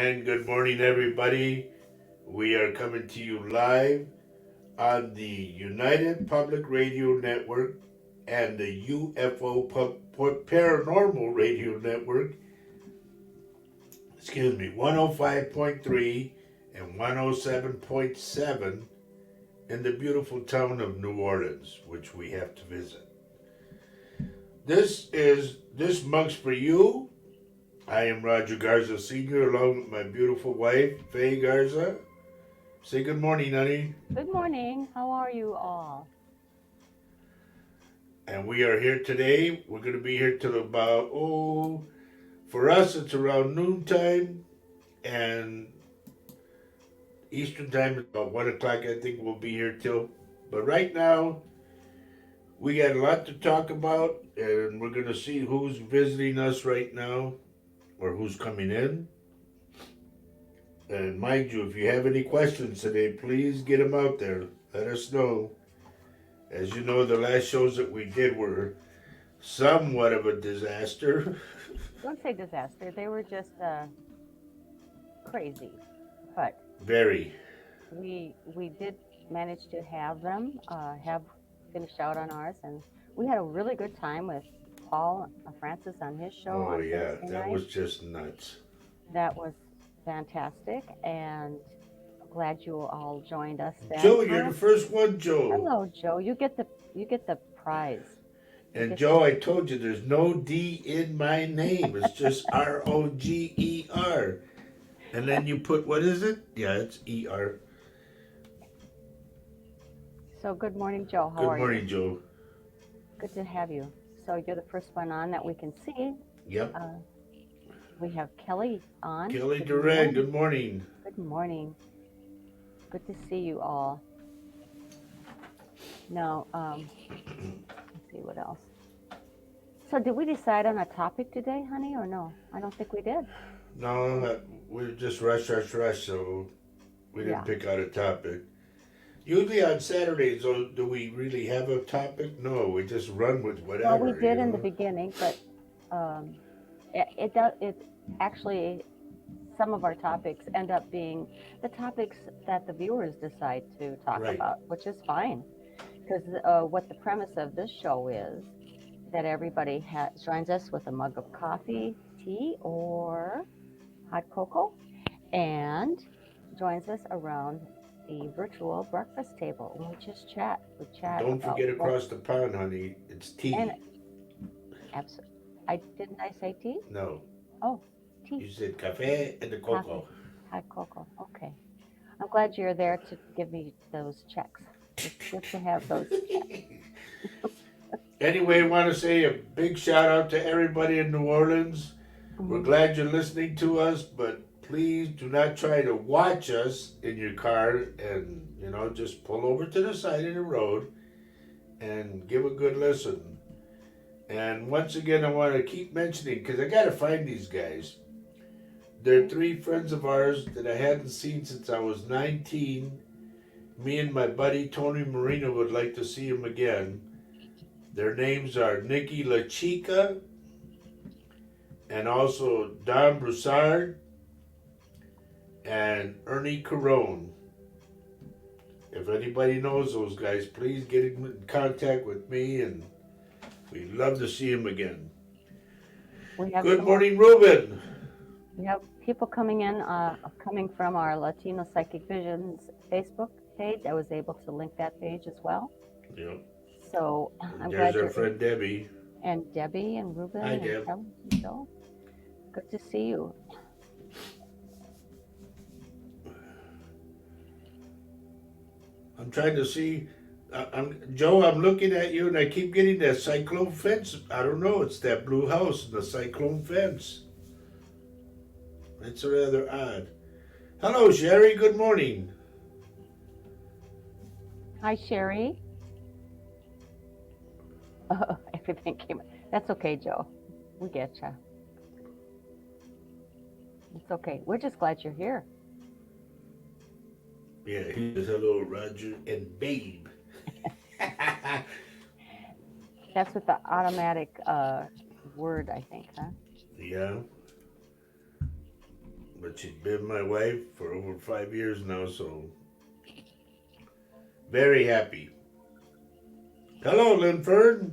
And good morning, everybody. We are coming to you live on the United Public Radio Network and the Paranormal Radio Network. Excuse me, 105.3 and 107.7 in the beautiful town of New Orleans, which we have to visit. This mug's for you. I am Roger Garza Sr. along with my beautiful wife, Faye Garza. Say good morning, honey. Good morning. How are you all? And we are here today. We're going to be here till about, for us it's around noontime, and Eastern time is about 1 o'clock. I think we'll be here till. But right now, we got a lot to talk about, and we're going to see who's visiting us right now or who's coming in. And mind you, if you have any questions today, please get them out there. Let us know. As you know, the last shows that we did were somewhat of a disaster. Don't say disaster. They were just crazy, but Very. we did manage to have them have finished out on ours, and we had a really good time with Paul Francis on his show. Oh, on yeah, Thursday that night. was just nuts. That was fantastic, and glad you all joined us. Then. Joe, you're the first one, Joe. Hello, Joe. You get the prize. And Joe, I told you there's no D in my name. It's just Roger. And then you put, what is it? Yeah, it's ER. So good morning, Joe. How are Good morning, you? Joe. Good to have you. So you're the first one on that we can see. Yep. We have Kelly on. Kelly Duran, good morning. Good morning. Good to see you all. Now, let's see what else. So did we decide on a topic today, honey, or no? I don't think we did. No, we just rush, so we didn't Yeah. pick out a topic. Usually on Saturdays, do we really have a topic? No, we just run with whatever. Well, we did in the beginning, but it actually, some of our topics end up being the topics that the viewers decide to talk Right. about, which is fine. Because what the premise of this show is that everybody joins us with a mug of coffee, tea, or hot cocoa, and joins us around the virtual breakfast table. We just chat. We chat. Don't about forget across the pond, honey, it's tea. And absolutely. Didn't I say tea? No, Oh, tea. you said cafe and the cocoa. Hot cocoa. Okay. I'm glad you're there to give me those checks. It's good to have those checks. Anyway, I want to say a big shout out to everybody in New Orleans. We're glad you're listening to us, but please do not try to watch us in your car, and just pull over to the side of the road and give a good listen. And once again, I want to keep mentioning, because I got to find these guys. They're three friends of ours that I hadn't seen since I was 19. Me and my buddy Tony Marino would like to see them again. Their names are Nikki La Chica and also Don Broussard and Ernie Carone. If anybody knows those guys, please get in contact with me, and we'd love to see them again. Good morning, Ruben. We have people coming in, coming from our Latino Psychic Visions Facebook page. I was able to link that page as well. Yep. So I'm There's glad our friend Debbie. And Debbie and Ruben. Hi, and Deb. Kelly and Joe. Good to see you. I'm trying to see. Joe, I'm looking at you, and I keep getting that cyclone fence. I don't know. It's that blue house and the cyclone fence. That's rather odd. Hello, Sherry. Good morning. Hi, Sherry. Oh, everything came. That's okay, Joe. We get you. It's okay. We're just glad you're here. Yeah, he says hello, Roger and Babe. That's with the automatic word, I think, huh? Yeah. but she's been my wife for over 5 years now, so very happy. Hello, Linford.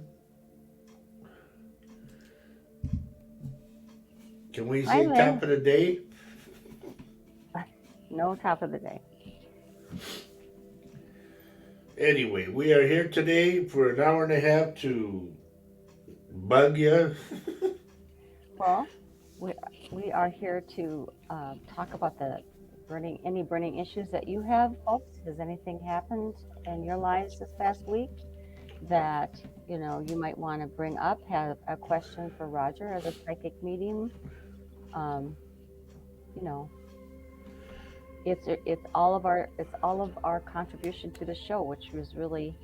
Can we Hi, say Lynn. top of the day? No top of the day. Anyway, we are here today for an hour and a half to bug you. Well, we are here to talk about the any burning issues that you have, folks. Has anything happened in your lives this past week that you might want to bring up? Have a question for Roger as a psychic medium? Um, you know, it's all of our contribution to the show, which was really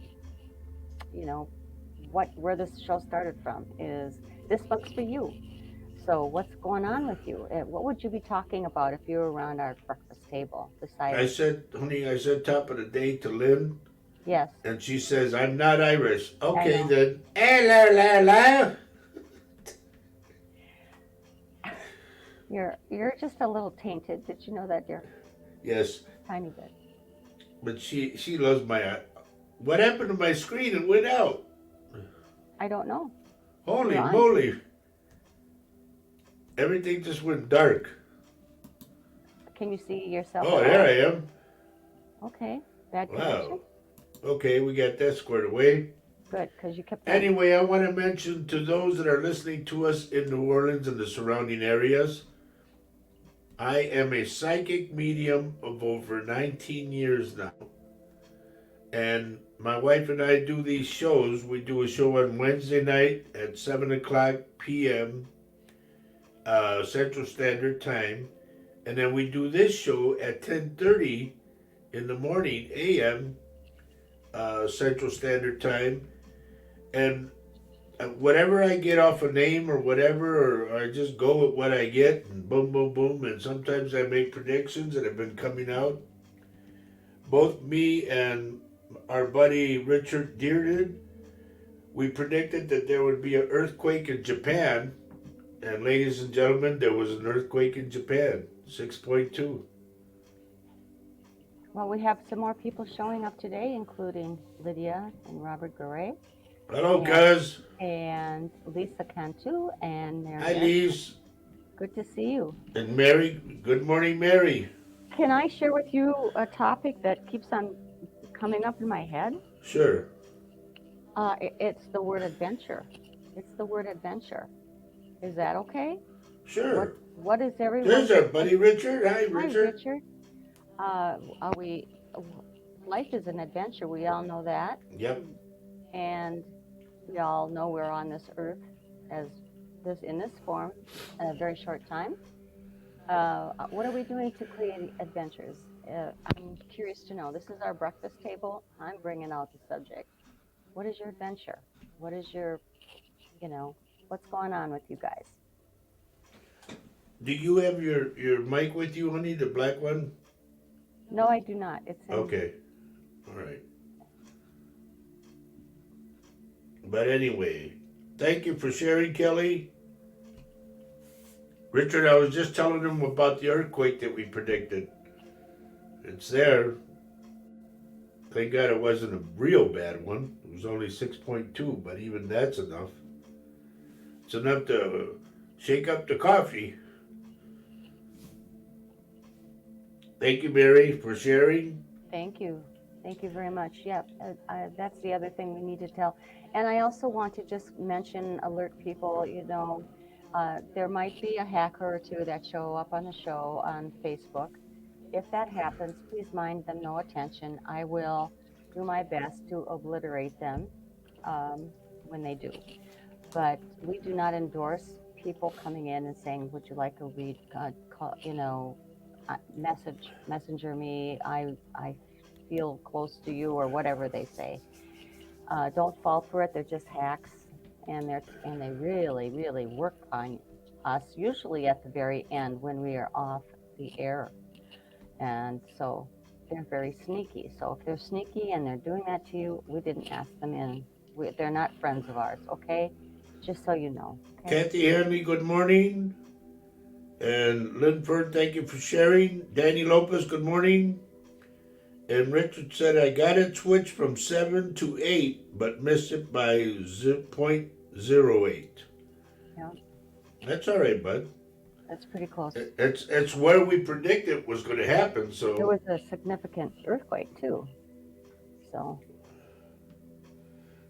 where this show started from. Is this book's for you? So what's going on with you? What would you be talking about if you were around our breakfast table? I Besides, said, honey, I said top of the day to Lynn, yes, and she says, I'm not Irish. I Okay, know. then. Hello, la, la. You're just a little tainted. Did you know that, dear? Yes, Tiny bit. but she loves my. What happened to my screen? It went out. I don't know. Holy You're on. moly. Everything just went dark. Can you see yourself Oh, at there all? I am. Okay. Bad connection. Wow. Okay, we got that squared away. Good, because you kept going. Anyway, I want to mention to those that are listening to us in New Orleans and the surrounding areas, I am a psychic medium of over 19 years now. And my wife and I do these shows. We do a show on Wednesday night at 7 o'clock p.m. Central Standard Time. And then we do this show at 10:30 in the morning a.m. Central Standard Time. And whatever I get off a name or whatever, or I just go with what I get, and boom, boom, boom. And sometimes I make predictions that have been coming out. Both me and our buddy Richard Dearden, we predicted that there would be an earthquake in Japan. And ladies and gentlemen, there was an earthquake in Japan, 6.2. Well, we have some more people showing up today, including Lydia and Robert Garay Hello, cuz. and Lisa Cantu and Mary. Hi, Lise. Good to see you. And Mary. Good morning, Mary. Can I share with you a topic that keeps on coming up in my head? Sure. It's the word adventure. It's the word adventure. Is that okay? Sure. What is everyone? There's our buddy Richard. Hi, Hi, Richard. Richard. Life is an adventure. We all know that. Yep. And we all know we're on this earth in this form in a very short time. What are we doing to create adventures? I'm curious to know. This is our breakfast table. I'm bringing out the subject. What is your adventure? What is your, what's going on with you guys? Do you have your mic with you, honey? The black one? No, I do not. It's in, Okay. All right. But anyway, thank you for sharing, Kelly. Richard, I was just telling him about the earthquake that we predicted. It's there. Thank God it wasn't a real bad one. It was only 6.2, but even that's enough. It's enough to shake up the coffee. Thank you, Mary, for sharing. Thank you. Thank you very much. Yeah, that's the other thing we need to tell. And I also want to just alert people, there might be a hacker or two that show up on the show on Facebook. If that happens, please mind them no attention. I will do my best to obliterate them when they do. But we do not endorse people coming in and saying, would you like a read, messenger me, I feel close to you, or whatever they say. Don't fall for it. They're just hacks, and they really, really work on us, usually at the very end when we are off the air. And so they're very sneaky. So if they're sneaky and they're doing that to you, we didn't ask them in. They're not friends of ours, okay? Just so you know. Okay? Kathy Hanley, good morning. And Linford, thank you for sharing. Danny Lopez, good morning. And Richard said, I got it switched from 7 to 8, but missed it by 0.08. Yeah, That's all right, bud. that's pretty close. It's where we predicted was going to happen, There so was a significant earthquake too. So,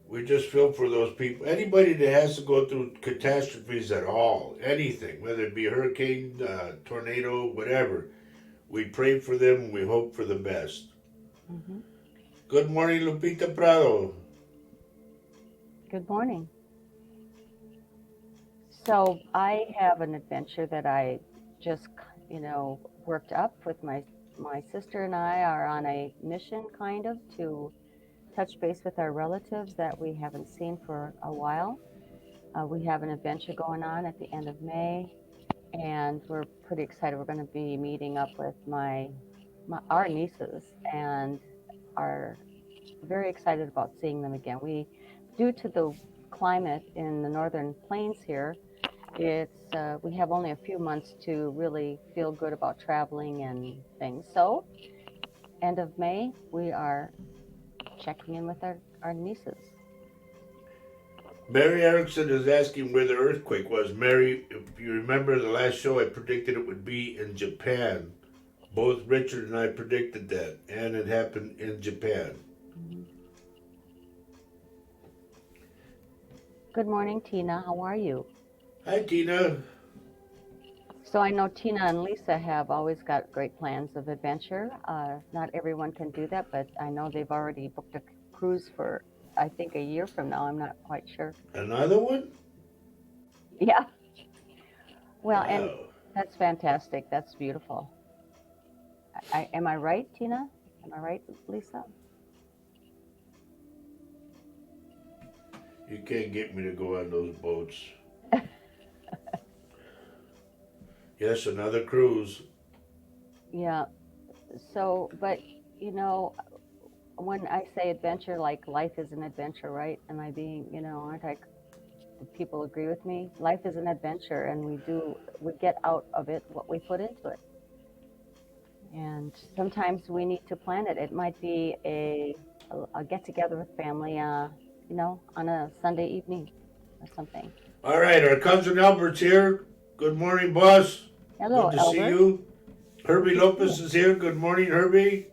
we just feel for those people. Anybody that has to go through catastrophes at all, anything, whether it be a hurricane, tornado, whatever, we pray for them and we hope for the best. hmm Good morning, Lupita Prado. good morning. So I have an adventure that I just, worked up with my sister and I are on a mission kind of to touch base with our relatives that we haven't seen for a while. We have an adventure going on at the end of May, and we're pretty excited. We're going to be meeting up with our nieces and are very excited about seeing them again. Due to the climate in the northern plains here, we have only a few months to really feel good about traveling and things. So, end of May, we are checking in with our nieces. Mary Erickson is asking where the earthquake was. Mary, if you remember the last show, I predicted it would be in Japan. Both Richard and I predicted that, and it happened in Japan. Mhm. Good morning, Tina. How are you? Hi, Tina. So I know Tina and Lisa have always got great plans of adventure. Not everyone can do that, but I know they've already booked a cruise for, I think, a year from now. I'm not quite sure. Another one? Yeah. Well, and Wow. that's fantastic. That's beautiful. Am I right, Tina? Am I right, Lisa? You can't get me to go on those boats. Yes, another cruise. Yeah. So, but you know, when I say adventure, like life is an adventure, right? Am I being, aren't I? Do people agree with me? Life is an adventure, and we get out of it what we put into it. And sometimes we need to plan it. It might be a get together with family, on a Sunday evening or something. All right, our cousin Albert's here. Good morning, boss. Hello, Good to see Albert. you. Herbie Good to see Lopez you. is here. Good morning, Herbie.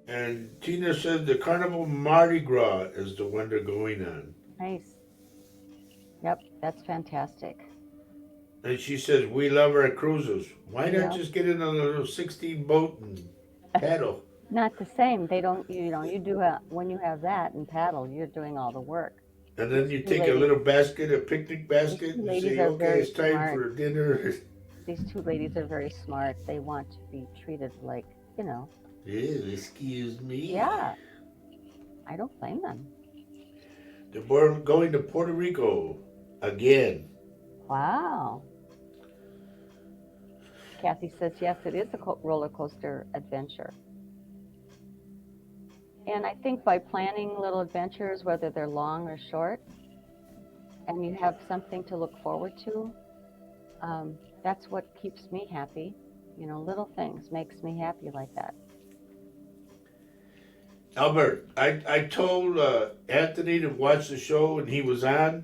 And Tina says the Carnival Mardi Gras is the one they're going on. Nice. Yep, that's fantastic. And she says, we love our cruises. Why not Yep. just get in a little 16 boat and paddle? Not the same. They don't, you do when you have that and paddle, you're doing all the work. And These then you two take a ladies, little basket, a picnic these basket, two and ladies say, are okay, very it's time smart. for dinner. These two ladies are very smart. They want to be treated like, Excuse me. yeah, I don't blame them. They're going to Puerto Rico again. Wow. Kathy says, yes, it is a roller coaster adventure. And I think by planning little adventures, whether they're long or short, and you have something to look forward to, that's what keeps me happy. Little things makes me happy like that. Albert, I told Anthony to watch the show and he was on,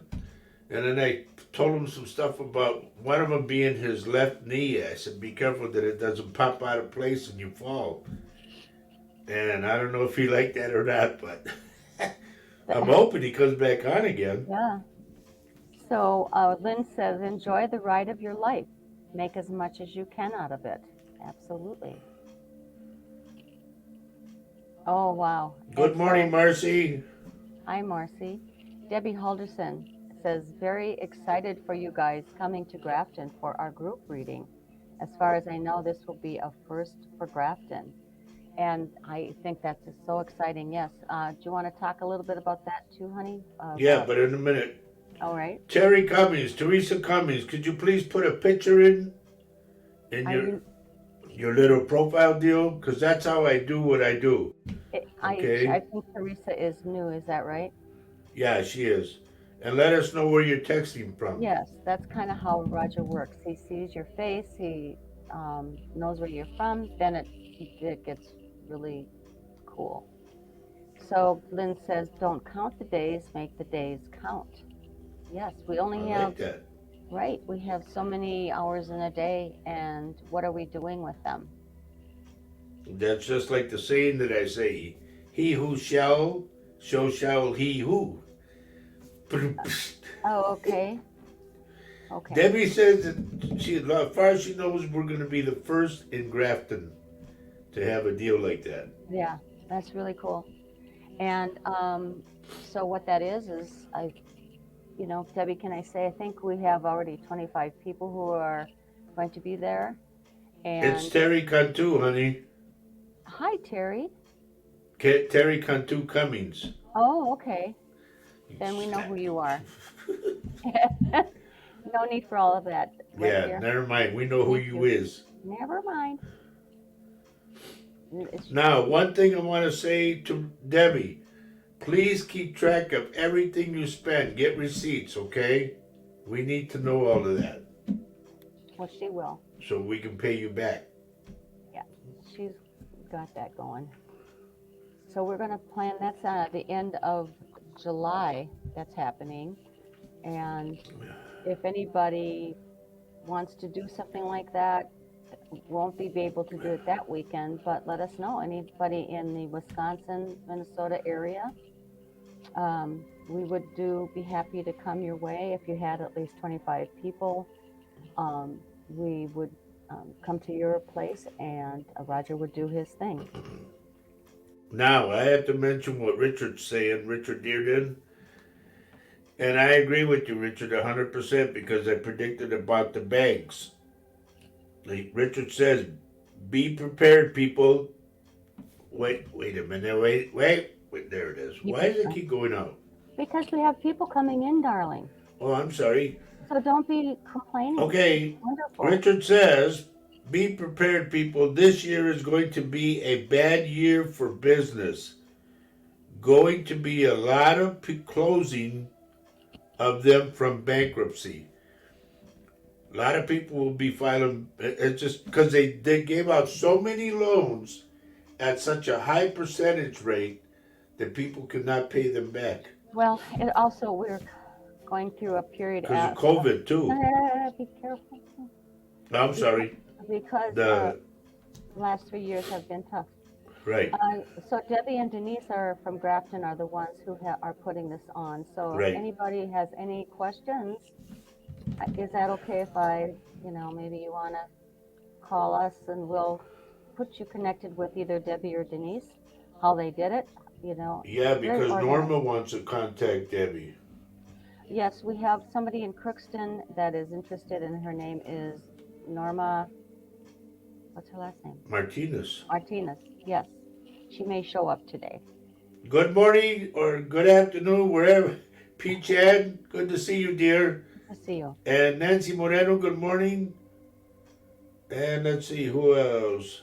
and then I told him some stuff about one of them being his left knee. I said, be careful that it doesn't pop out of place and you fall. And I don't know if he liked that or not, but I'm hoping he comes back on again. Yeah. So Lynn says, enjoy the ride of your life. Make as much as you can out of it. Absolutely. Oh, wow. Good morning, Marcy. Hi, Marcy. Debbie Halderson says, very excited for you guys coming to Grafton for our group reading. As far as I know, this will be a first for Grafton. And I think that's just so exciting, yes. Do you want to talk a little bit about that too, honey? Yeah, but in a minute. All right. Terry Cummings, Teresa Cummings, could you please put a picture in your little profile deal? Because that's how I do what I do. I Okay? think Teresa is new, is that right? Yeah, she is. And let us know where you're texting from. Yes, that's kind of how Roger works. He sees your face, he knows where you're from, then it gets really cool. So Lynn says, don't count the days, make the days count. Yes, we only I have, like that. right, we have so many hours in a day, and what are we doing with them? That's just like the saying that I say, he who shall, so shall he who. Oh, okay. Okay. Debbie says that she, as far as she knows, we're going to be the first in Grafton to have a deal like that. Yeah, that's really cool. And so what that is Debbie, can I say, I think we have already 25 people who are going to be there. It's And Terry Cantu, honey. hi, Terry. Terry Cantu Cummings. Oh, okay. Then we know who you are. No need for all of that, right, Yeah, dear? never mind. We know who Thank you you. is. Never mind. It's, Now, one thing I want to say to Debbie, please keep track of everything you spend. Get receipts, okay? We need to know all of that well, she will. so we can pay you back. Yeah, she's got that going. So we're going to plan, that's the end of July that's happening. And if anybody wants to do something like that, won't be able to do it that weekend, but let us know. Anybody in the Wisconsin, Minnesota area, we would be happy to come your way. If you had at least 25 people, we would come to your place, and Roger would do his thing. Now, I have to mention what Richard's saying, Richard Dearden. And I agree with you, Richard, 100% because I predicted about the bags. Like Richard says, be prepared, people. Wait a minute, wait, there it is. Why does it keep going out? Because we have people coming in, darling. Oh, I'm sorry. So don't be complaining. Okay, Wonderful. Richard says, be prepared, people. This year is going to be a bad year for business. Going to be a lot of closing of them from bankruptcy. A lot of people will be filing. It's just because they gave out so many loans at such a high percentage rate that people could not pay them back. Well, it also, we're going through a period Because of COVID, too. Be careful. I'm sorry. Because The last 3 years have been tough. right. So Debbie and Denise are from Grafton are the ones who are putting this on. So Right. if anybody has any questions, is that okay if I, maybe you want to call us and we'll put you connected with either Debbie or Denise, how they did it, Yeah, because organized. Norma wants to contact Debbie. Yes, we have somebody in Crookston that is interested, and her name is Norma. What's her last name? Martinez. Martinez. Yes, she may show up today. Good morning or good afternoon, wherever. Pete Chad, good to see you, dear. Good to see you. And Nancy Moreno, good morning. And let's see, who else?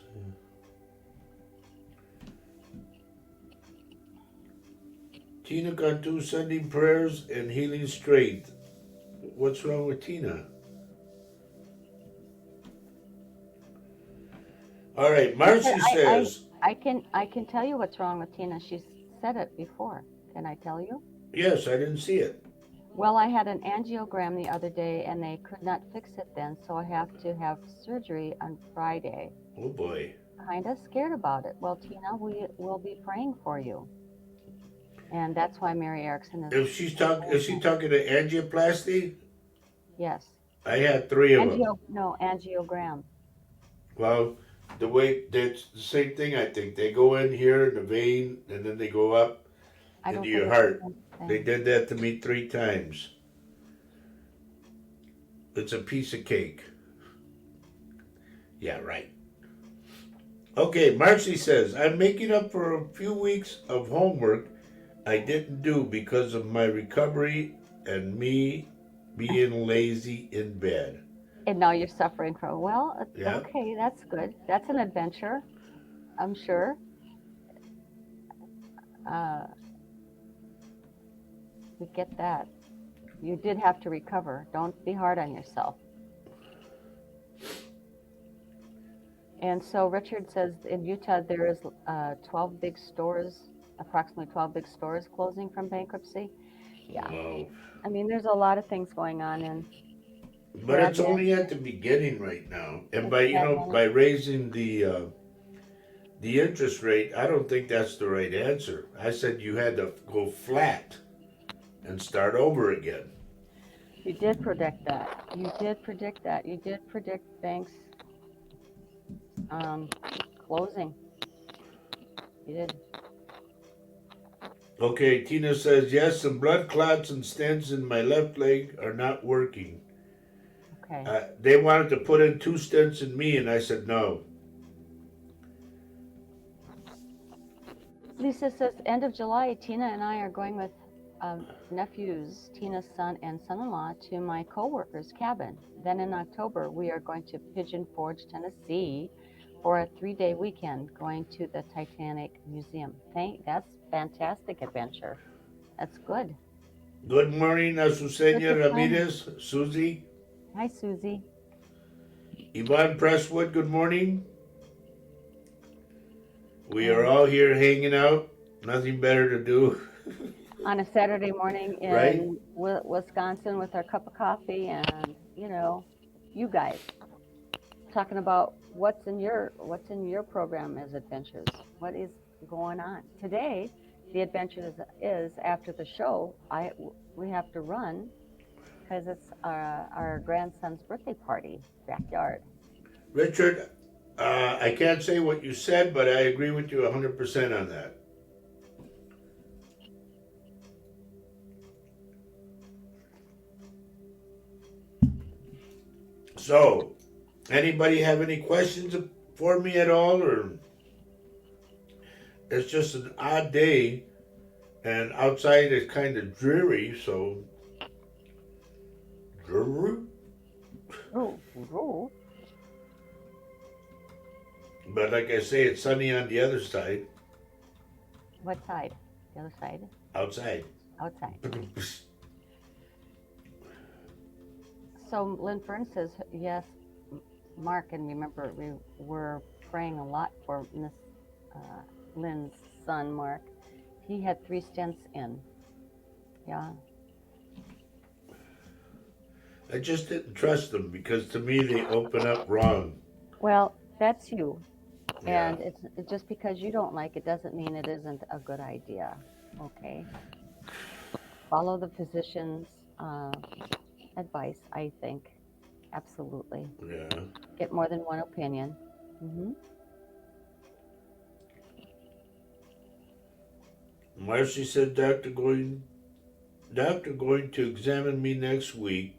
Tina Cantu sending prayers and healing strength. What's wrong with Tina? All right, Marcy says. I can tell you what's wrong with Tina. She's said it before. Can I tell you? Yes, I didn't see it. Well, I had an angiogram the other day, and they could not fix it then, so I have to have surgery on Friday. Oh boy. Kind of scared about it. Well, Tina, we will be praying for you. And that's why Mary Erickson is. Is she talking to angioplasty? Yes. I had 3 of them. No, angiogram. Well, the way that's the same thing. I think they go in here in the vein, and then they go up into your heart. They did that to me 3 times. It's a piece of cake. Yeah, right. Okay, Marcy says, I'm making up for a few weeks of homework I didn't do because of my recovery and me being lazy in bed. And now you're suffering from, well, Yeah. Okay, that's good. That's an adventure, I'm sure. We get that. You did have to recover. Don't be hard on yourself. And so Richard says in Utah there is 12 big stores, approximately 12 big stores closing from bankruptcy. Yeah. Wow. I mean, there's a lot of things going on, and But it's Bradman, only at the beginning right now. And it's by Bradman. by raising the interest rate, I don't think that's the right answer. I said you had to go flat and start over again. You did predict that. You did predict that. You did predict banks closing. You did. Okay, Tina says yes, some blood clots and stents in my left leg are not working. Okay. They wanted to put in 2 stents in me, and I said no. Lisa says end of July, Tina and I are going with nephews, Tina's son and son-in-law, to my co-worker's cabin. Then in October, we are going to Pigeon Forge, Tennessee, for a 3-day weekend, going to the Titanic Museum. That's fantastic adventure. That's good. Good morning, Azucena Good fun. Ramirez, Susie, Hi, Susie. Yvonne Presswood, good morning. We are all here hanging out, nothing better to do. On a Saturday morning in Right? Wisconsin with our cup of coffee and, you guys talking about what's in your program as adventures. What is going on today? The adventure is after the show. We have to run because it's our grandson's birthday party backyard. Richard, I can't say what you said, but I agree with you 100% on that. So, anybody have any questions for me at all, or it's just an odd day, and outside it's kind of dreary, so dreary. Oh. But like I say, it's sunny on the other side, What side? The other side? outside. Outside. So Lynn Fern says, yes, Mark, and remember, we were praying a lot for Miss Lynn's son, Mark. He had 3 stents in. Yeah. I just didn't trust them because to me they open up wrong. Well, that's you. Yeah. And it's just because you don't like it doesn't mean it isn't a good idea. Okay. Follow the physician's advice, I think. Absolutely. Yeah. Get more than one opinion. Mm-hmm. Marcy said, doctor going to examine me next week.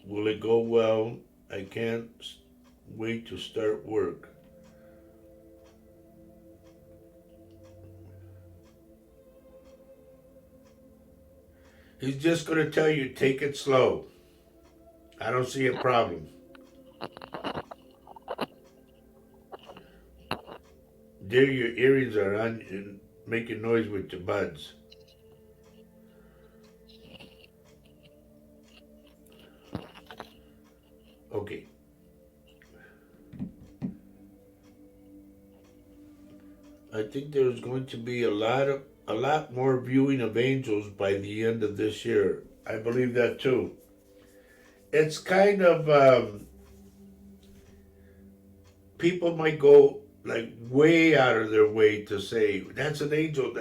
Will it go well? I can't wait to start work. He's just going to tell you, take it slow. I don't see a problem. Dear, your earrings are on and making noise with your buds. Okay. I think there's going to be a lot more viewing of angels by the end of this year. I believe that too. It's kind of people might go like way out of their way to say that's an angel,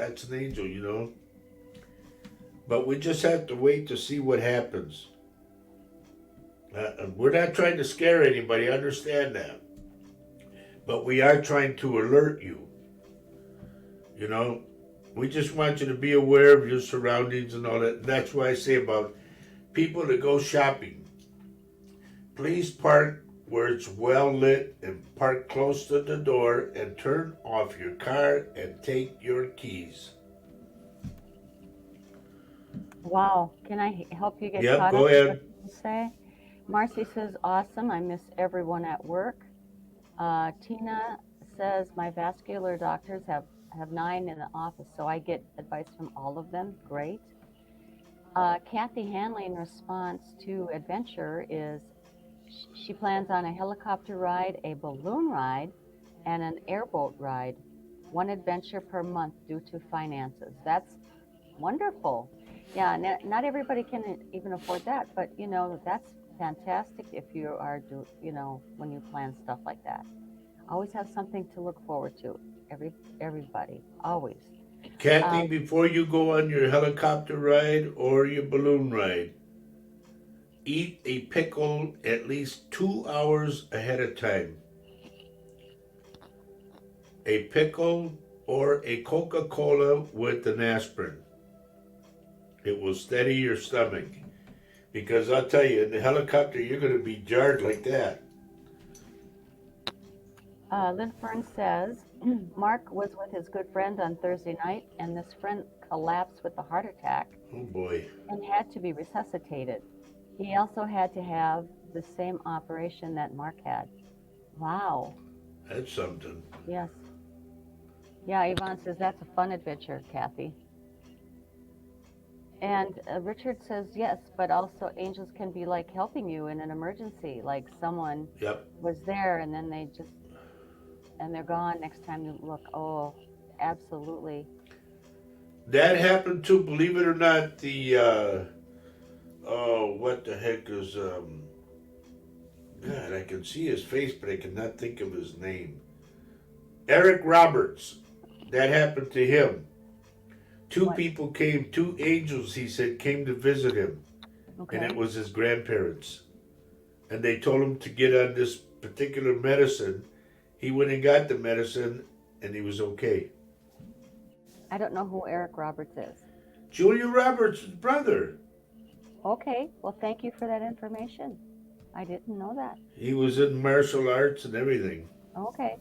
But we just have to wait to see what happens. We're not trying to scare anybody, understand that. But we are trying to alert you. We just want you to be aware of your surroundings and all that. That's why I say about people that go shopping. Please park where it's well lit and park close to the door and turn off your car and take your keys. Wow. Can I help you get Yep, caught go up with ahead. what people say? Marcy says, awesome. I miss everyone at work. Tina says, my vascular doctors have 9 in the office, so I get advice from all of them. Great. Kathy Hanley, in response to adventure, is she plans on a helicopter ride, a balloon ride, and an airboat ride. One adventure per month due to finances. That's wonderful. Yeah, not everybody can even afford that, but that's fantastic if you are when you plan stuff like that. Always have something to look forward to. Everybody, always. Kathy, Um, before you go on your helicopter ride or your balloon ride, eat a pickle at least 2 hours ahead of time. A pickle or a Coca Cola with an aspirin. It will steady your stomach. Because I'll tell you, in the helicopter, you're going to be jarred like that. Lynn Fern says Mark was with his good friend on Thursday night, and this friend collapsed with a heart attack Oh boy, and had to be resuscitated. He also had to have the same operation that Mark had. Wow. that's something. Yes. Yeah, Yvonne says that's a fun adventure, Kathy. And Richard says yes, but also angels can be like helping you in an emergency, like someone Yep. was there and then they're gone next time you look. Oh, absolutely. That happened too, believe it or not, oh, what the heck is, God, I can see his face, but I cannot think of his name. Eric Roberts. That happened to him. Two What? people came, two angels, he said, came to visit him. And Okay. it was his grandparents. And they told him to get on this particular medicine. He went and got the medicine, and he was okay. I don't know who Eric Roberts is. Julia Roberts' brother. Okay. Well, thank you for that information. I didn't know that. He was in martial arts and everything. Okay.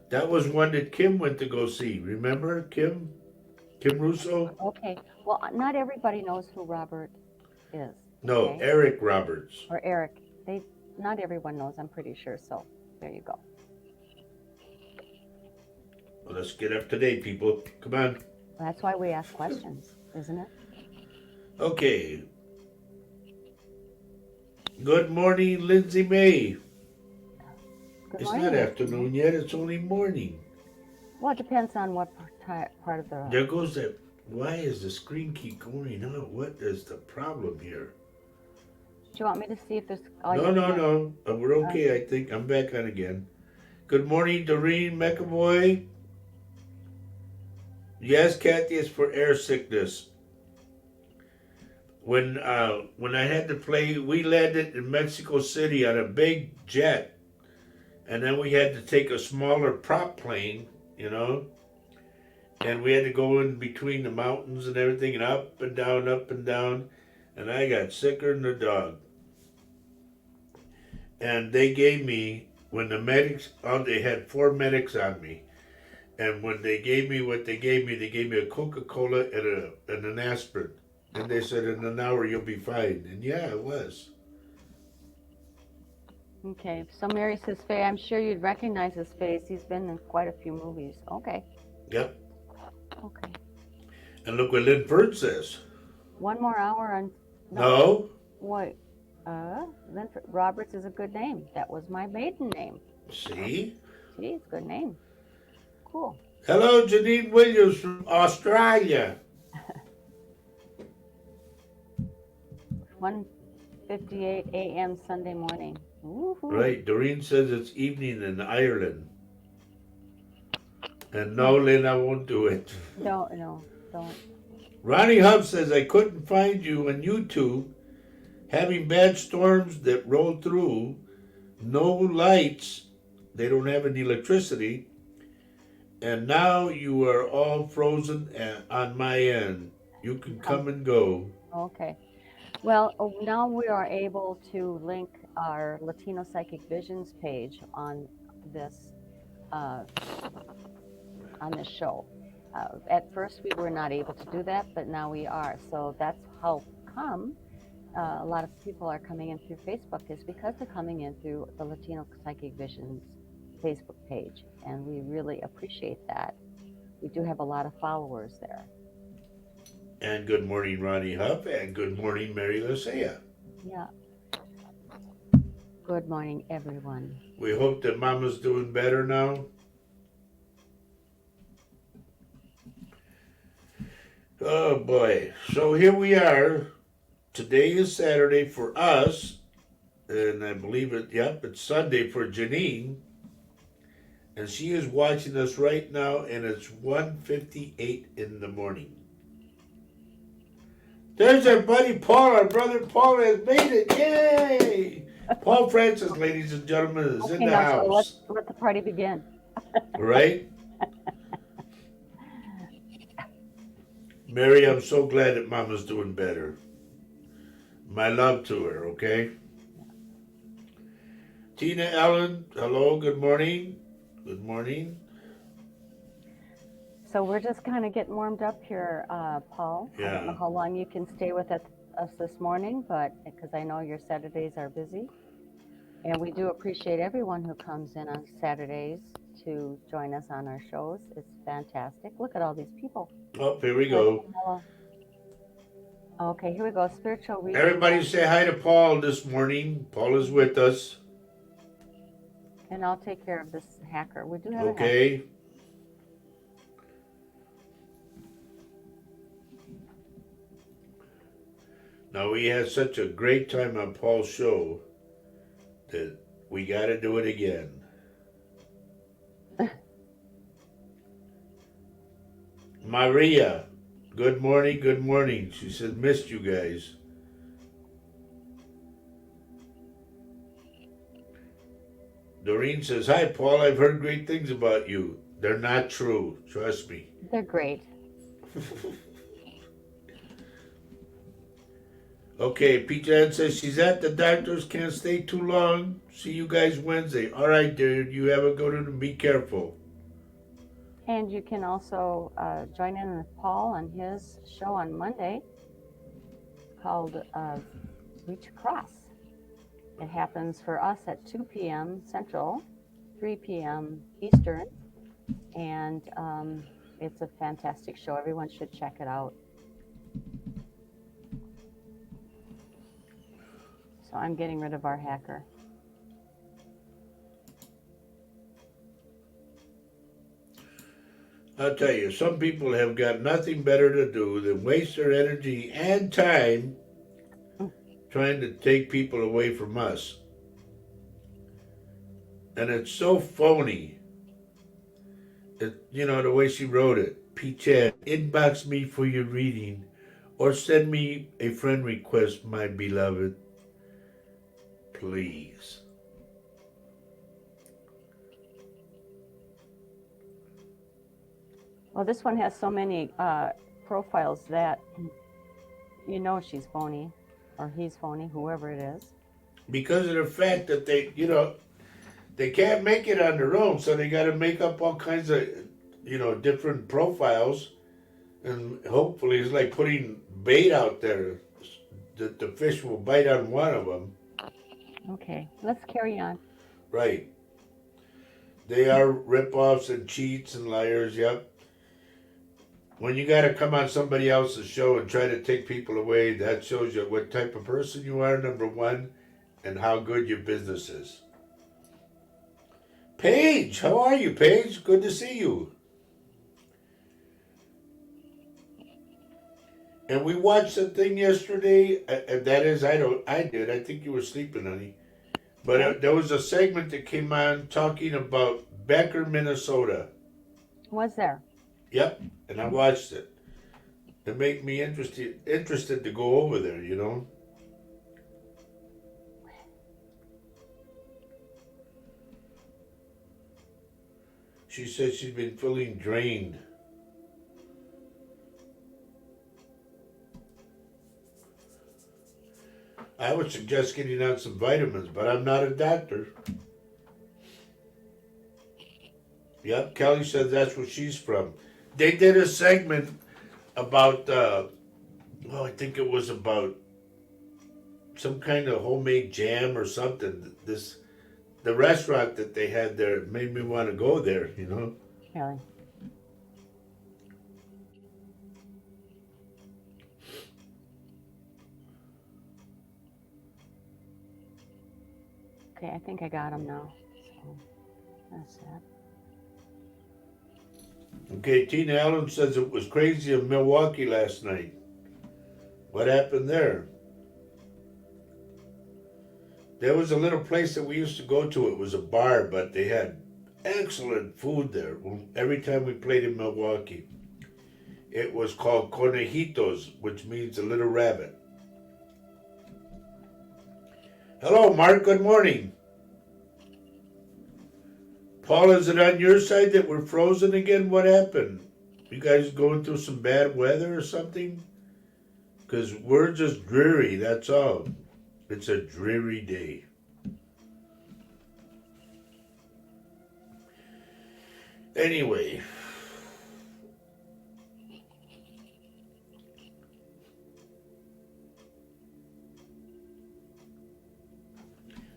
That was one that Kim went to go see. Remember Kim? Kim Russo? Okay. Well, not everybody knows who Robert is. No, Okay. Eric Roberts. Or Eric. Not everyone knows, I'm pretty sure. So there you go. Well, let's get up to date, people. Come on. That's why we ask questions, isn't it? Okay. Good morning, Lindsay May. Good It's morning. not afternoon yet, it's only morning. Well, it depends on what part of the. There goes that. Why is the screen keep going out? What is the problem here? Do you want me to see if there's? No. We're okay, I think. I'm back on again. Good morning, Doreen McAvoy. Yes, Kathy, it's for air sickness. When I had to play, we landed in Mexico City on a big jet, and then we had to take a smaller prop plane, and we had to go in between the mountains and everything, and up and down, and I got sicker than a dog. And they gave me, when the medics, they had 4 medics on me, and when they gave me what they gave me a Coca-Cola and an aspirin. And they said, in an hour you'll be fine. And yeah, it was. Okay. So Mary says, Faye, I'm sure you'd recognize his face. He's been in quite a few movies. Okay. Yep. Okay. And look what Lynn Ferd says. 1 more hour on. No. Wait. Linford Roberts is a good name. That was my maiden name. See? Gee, it's a good name. Cool. Hello, Janine Williams from Australia. 1:58 a.m. Sunday morning. Woo-hoo. Right. Doreen says it's evening in Ireland. And no, Lynn, I won't do it. No, don't. Ronnie Hub says, I couldn't find you on YouTube. Having bad storms that roll through, no lights, they don't have any electricity, and now you are all frozen on my end. You can come and go. Okay. Well, now we are able to link our Latino Psychic Visions page on this show. At first, we were not able to do that, but now we are. So that's how come a lot of people are coming in through Facebook, is because they're coming in through the Latino Psychic Visions Facebook page, and we really appreciate that. We do have a lot of followers there. And good morning, Ronnie Huff, and good morning, Mary Lucia. Yeah. Good morning, everyone. We hope that Mama's doing better now. Oh boy. So here we are. Today is Saturday for us, and I believe it's Sunday for Janine. And she is watching us right now, and it's 1:58 in the morning. There's our buddy Paul, our brother Paul has made it. Yay! Paul Francis, ladies and gentlemen, is in the now, house. So let the party begin. Right? Mary, I'm so glad that Mama's doing better. My love to her, okay? Tina Ellen, hello, good morning. Good morning. So we're just kind of getting warmed up here, Paul. I don't know Yeah. how long you can stay with us this morning, but because I know your Saturdays are busy. And we do appreciate everyone who comes in on Saturdays to join us on our shows. It's fantastic. Look at all these people. Oh, here we go. Okay, here we go. Spiritual reading. Everybody say hi to Paul this morning. Paul is with us. And I'll take care of this hacker. We do have a hacker. Okay. Now, we had such a great time on Paul's show that we got to do it again. Maria, good morning, good morning. She said, missed you guys. Doreen says, hi, Paul, I've heard great things about you. They're not true, trust me. They're great. Okay, Pete Ann says she's at the doctor's, can't stay too long. See you guys Wednesday. All right, dude, you have a good one and be careful. And you can also join in with Paul on his show on Monday called Reach Across. It happens for us at 2 p.m. Central, 3 p.m. Eastern, and it's a fantastic show. Everyone should check it out. So I'm getting rid of our hacker. I'll tell you, some people have got nothing better to do than waste their energy and time trying to take people away from us. And it's so phony. The way she wrote it. P-Chat, inbox me for your reading or send me a friend request, my beloved. Please. Well, this one has so many profiles that she's phony, or he's phony, whoever it is. Because of the fact that they can't make it on their own, so they got to make up all kinds of, different profiles, and hopefully it's like putting bait out there that the fish will bite on one of them. Okay, let's carry on. Right. They are rip-offs and cheats and liars, yep. When you got to come on somebody else's show and try to take people away, that shows you what type of person you are, number one, and how good your business is. Paige, how are you, Paige? Good to see you. And we watched the thing yesterday, and that is, I did. I think you were sleeping, honey. But there was a segment that came on talking about Becker, Minnesota. Was there? Yep, and I watched it. It made me interested to go over there, She said she's been feeling drained. I would suggest getting on some vitamins, but I'm not a doctor. Yep, Kelly said that's where she's from. They did a segment about, I think it was about some kind of homemade jam or something. The restaurant that they had there made me want to go there, Really? Okay, I think I got them now. So that's it. Okay, Tina Allen says it was crazy in Milwaukee last night. What happened there? There was a little place that we used to go to. It was a bar, but they had excellent food there. Every time we played in Milwaukee, it was called Conejitos, which means a little rabbit. Hello, Mark. Good morning. Paul, is it on your side that we're frozen again? What happened? You guys going through some bad weather or something? Because we're just dreary, that's all. It's a dreary day. Anyway.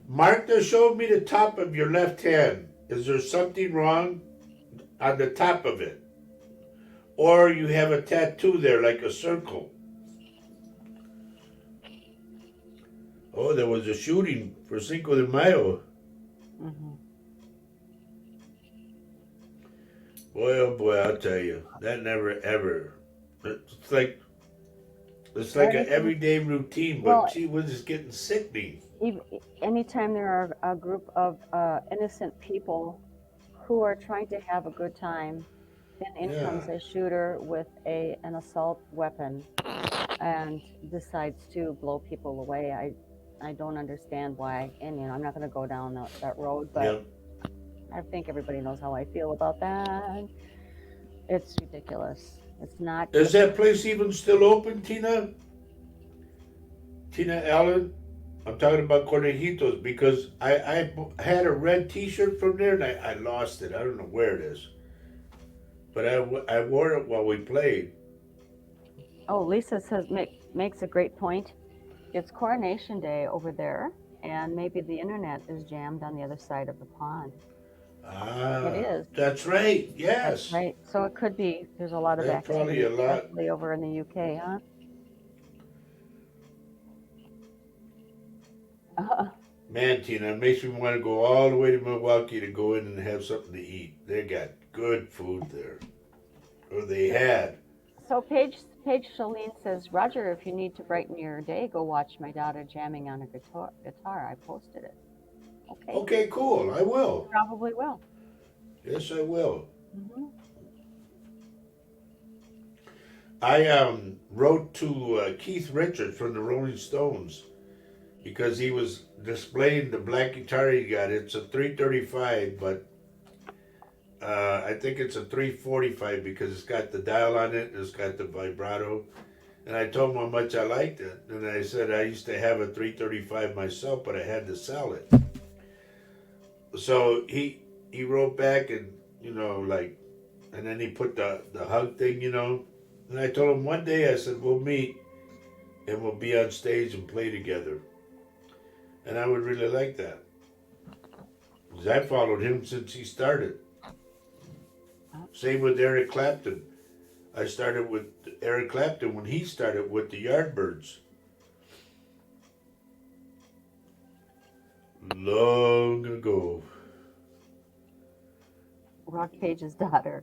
Mark, they showed me the top of your left hand. Is there something wrong on the top of it? Or you have a tattoo there like a circle? Oh, there was a shooting for Cinco de Mayo. Mm-hmm. Boy, oh boy, I'll tell you, that never ever. It's like an everyday routine, but Well, gee whiz, it's getting sickening. Anytime there are a group of innocent people who are trying to have a good time, then in comes a shooter with an assault weapon and decides to blow people away. I don't understand why, and I'm not going to go down that road, but Yep. I think everybody knows how I feel about that. It's ridiculous. It's not. Is that place even still open, Tina? Tina Allen? I'm talking about Conejitos because I had a red T-shirt from there and I lost it. I don't know where it is, but I wore it while we played. Oh, Lisa says makes a great point. It's Coronation Day over there, and maybe the internet is jammed on the other side of the pond. It is. That's right. Yes. That's right. So it could be there's a lot of That's probably activity, a lot. especially over in the UK, huh? Man, Tina, it makes me want to go all the way to Milwaukee to go in and have something to eat. They got good food there, or they had. So Paige Shalene says, Roger, if you need to brighten your day, go watch my daughter jamming on a guitar. I posted it. Okay. Okay, cool. I will. Probably will. Yes, I will. Mm-hmm. I wrote to Keith Richards from the Rolling Stones because he was displaying the black guitar he got. It's a 335, but I think it's a 345 because it's got the dial on it and it's got the vibrato. And I told him how much I liked it. And I said I used to have a 335 myself, but I had to sell it. So he wrote back and, and then he put the hug thing, And I told him one day, I said, we'll meet and we'll be on stage and play together. And I would really like that. Because I followed him since he started. Same with Eric Clapton. I started with Eric Clapton when he started with the Yardbirds. Long ago. Rock Page's daughter.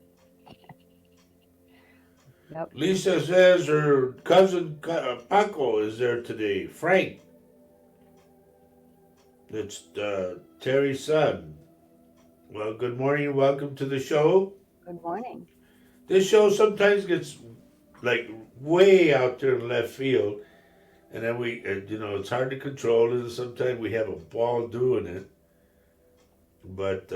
Yep. Lisa says her cousin Paco is there today. Frank. It's Terry's son. Well, good morning. Welcome to the show. Good morning. This show sometimes gets like way out there in left field. And then we, it's hard to control it. And sometimes we have a ball doing it. But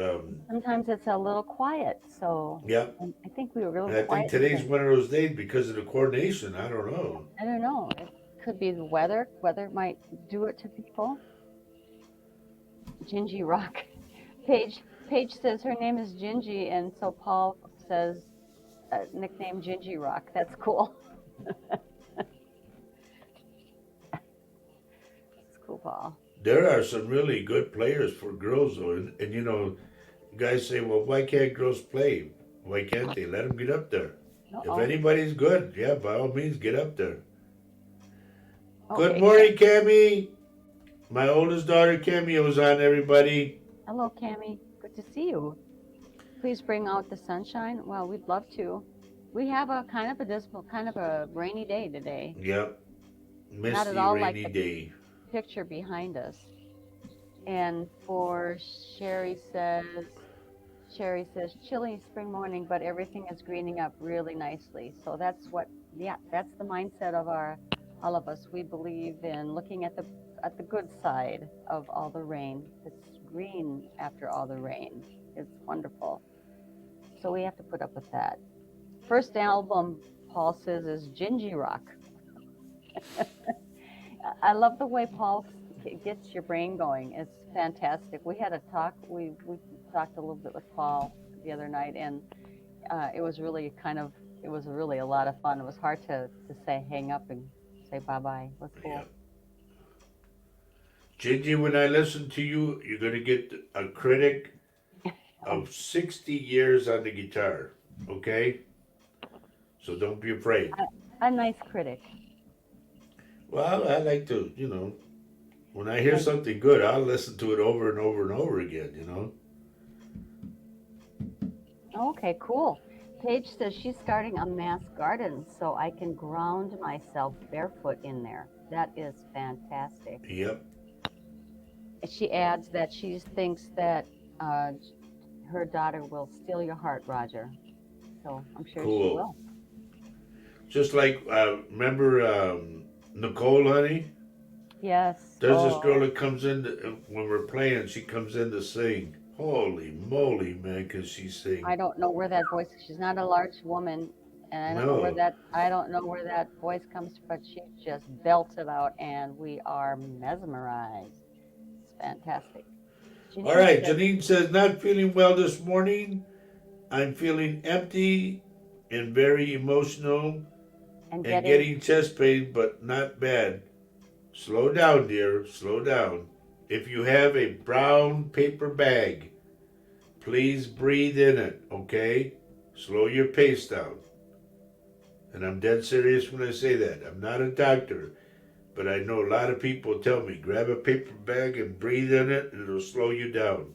sometimes it's a little quiet. So yeah, I think we were really quiet. I think today's one of those days because of the coordination. I don't know. I don't know. It could be the weather. Weather might do it to people. Gingy Rock. Paige says her name is Gingy, and so Paul says nickname Gingy Rock. That's cool. That's cool, Paul. There are some really good players for girls, though. And guys say, well, why can't girls play? Why can't they? Let them get up there. Uh-oh. If anybody's good, by all means, get up there. Okay. Good morning, Cammie. My oldest daughter Cameo's on, everybody. Hello, Cammy. Good to see you. Please bring out the sunshine. Well, we'd love to. We have a kind of a dismal, kind of a rainy day today. Yep. Not at Misty, all like rainy the day. picture behind us. And for Sherry says, chilly spring morning, but everything is greening up really nicely. So that's that's the mindset of all of us. We believe in looking at the good side of all the rain. It's green after all the rain. It's wonderful. So we have to put up with that. First album, Paul says, is Gingy Rock. I love the way Paul gets your brain going. It's fantastic. We had a talk. We talked a little bit with Paul the other night, and it was really it was really a lot of fun. It was hard to say hang up and say bye bye. It was cool. Yep. Gingy, when I listen to you, you're gonna get a critic of 60 years on the guitar. Okay? So don't be afraid. A nice critic. Well, I like to, when I hear something good, I'll listen to it over and over and over again. Okay, cool. Paige says she's starting a mass garden so I can ground myself barefoot in there. That is fantastic. Yep. She adds that she thinks that her daughter will steal your heart, Roger. So I'm sure Cool. she will. Just like, remember Nicole, honey? Yes. There's this girl that comes in, when we're playing, she comes in to sing. Holy moly, man, can she sing? I don't know where that voice, she's not a large woman, and I don't know where that voice comes from, but she just belts it out, and we are mesmerized. It's fantastic. All right, Janine says, not feeling well this morning. I'm feeling empty and very emotional and getting chest pain, but not bad. Slow down, dear, slow down. If you have a brown paper bag, please breathe in it, okay? Slow your pace down. And I'm dead serious when I say that. I'm not a doctor, but I know a lot of people tell me, grab a paper bag and breathe in it, and it'll slow you down.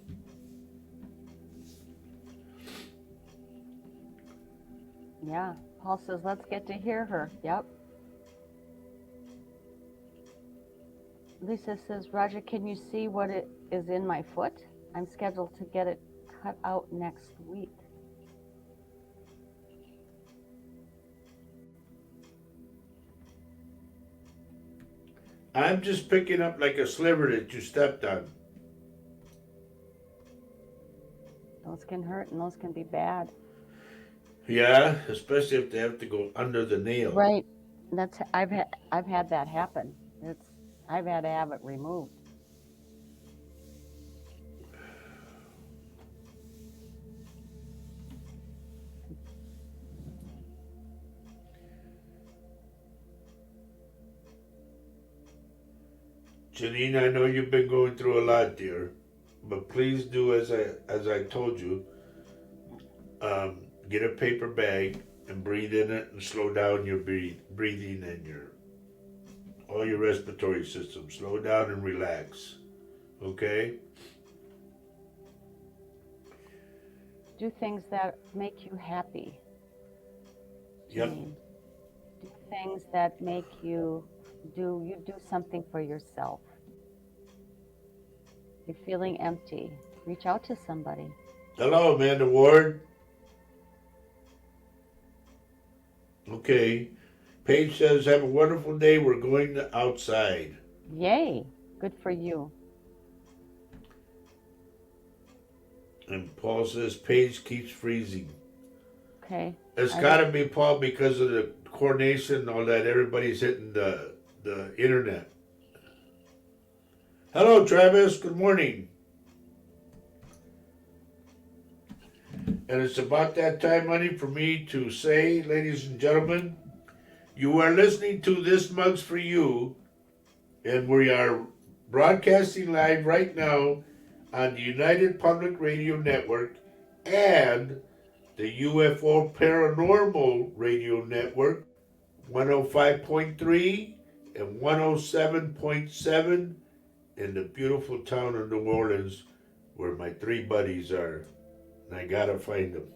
Yeah, Paul says, let's get to hear her. Yep. Lisa says, Roger, can you see what it is in my foot? I'm scheduled to get it cut out next week. I'm just picking up like a sliver that you stepped on. Those can hurt and those can be bad. Yeah, especially if they have to go under the nail. Right. I've had that happen. I've had to have it removed. Janine, I know you've been going through a lot, dear, but please do as I told you. Get a paper bag and breathe in it and slow down your breathing and all your respiratory system. Slow down and relax. Okay? Do things that make you happy. Yep. Do things that make you do something for yourself. You're feeling empty. Reach out to somebody. Hello, Amanda Ward. Okay. Paige says, have a wonderful day. We're going outside. Yay. Good for you. And Paul says, Paige keeps freezing. Okay. It's got to be, Paul, because of the coronation and all that. Everybody's hitting the internet. Hello, Travis. Good morning. And it's about that time, honey, for me to say, ladies and gentlemen, you are listening to This Mug's For You, and we are broadcasting live right now on the United Public Radio Network and the UFO Paranormal Radio Network, 105.3 and 107.7 in the beautiful town of New Orleans where my 3 buddies are. And I gotta find them.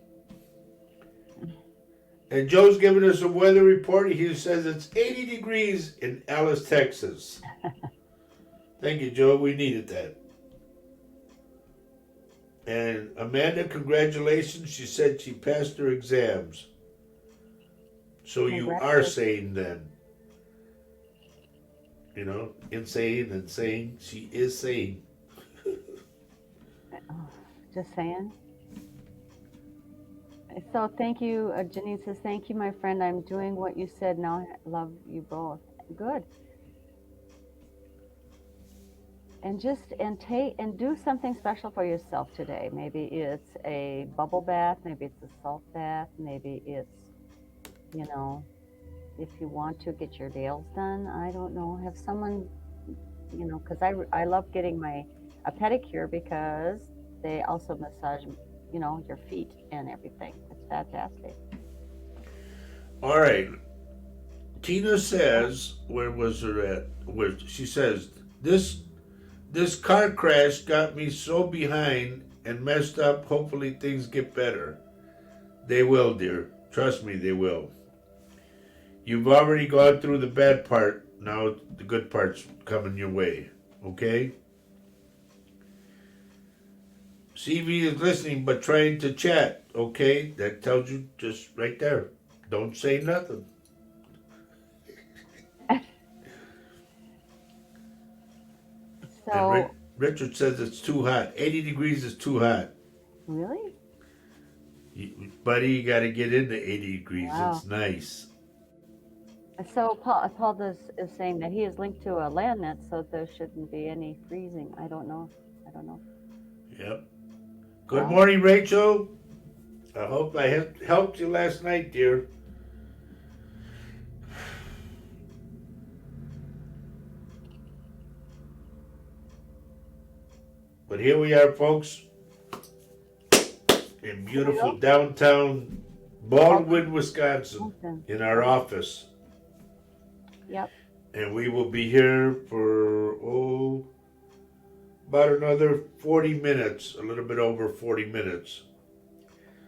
And Joe's giving us a weather report. He says it's 80 degrees in Alice, Texas. Thank you, Joe. We needed that. And Amanda, congratulations. She said she passed her exams. So you are sane then. You know, insane and sane. She is sane. Just saying. So thank you. Janine says, thank you, my friend. I'm doing what you said. Now I love you both. Good. And do something special for yourself today. Maybe it's a bubble bath, maybe it's a salt bath, maybe it's, you know, if you want to get your nails done. I don't know. Have someone, because I love getting a pedicure because they also massage, your feet and everything. It's fantastic. All right. Tina says, where was her at? Where she says, this car crash got me so behind and messed up. Hopefully things get better. They will, dear. Trust me, they will. You've already gone through the bad part. Now the good part's coming your way. Okay? CV is listening but trying to chat. Okay? That tells you just right there. Don't say nothing. So, and Richard says it's too hot. 80 degrees is too hot. really? Buddy, you got to get into 80 degrees. Wow. It's nice. So Paul is saying that he is linked to a land net, so there shouldn't be any freezing. I don't know. Yep. Good morning, Rachel. I hope I helped you last night, dear. But here we are, folks, in beautiful downtown Baldwin, Wisconsin, in our office. Yep. And we will be here for, about another 40 minutes, a little bit over 40 minutes.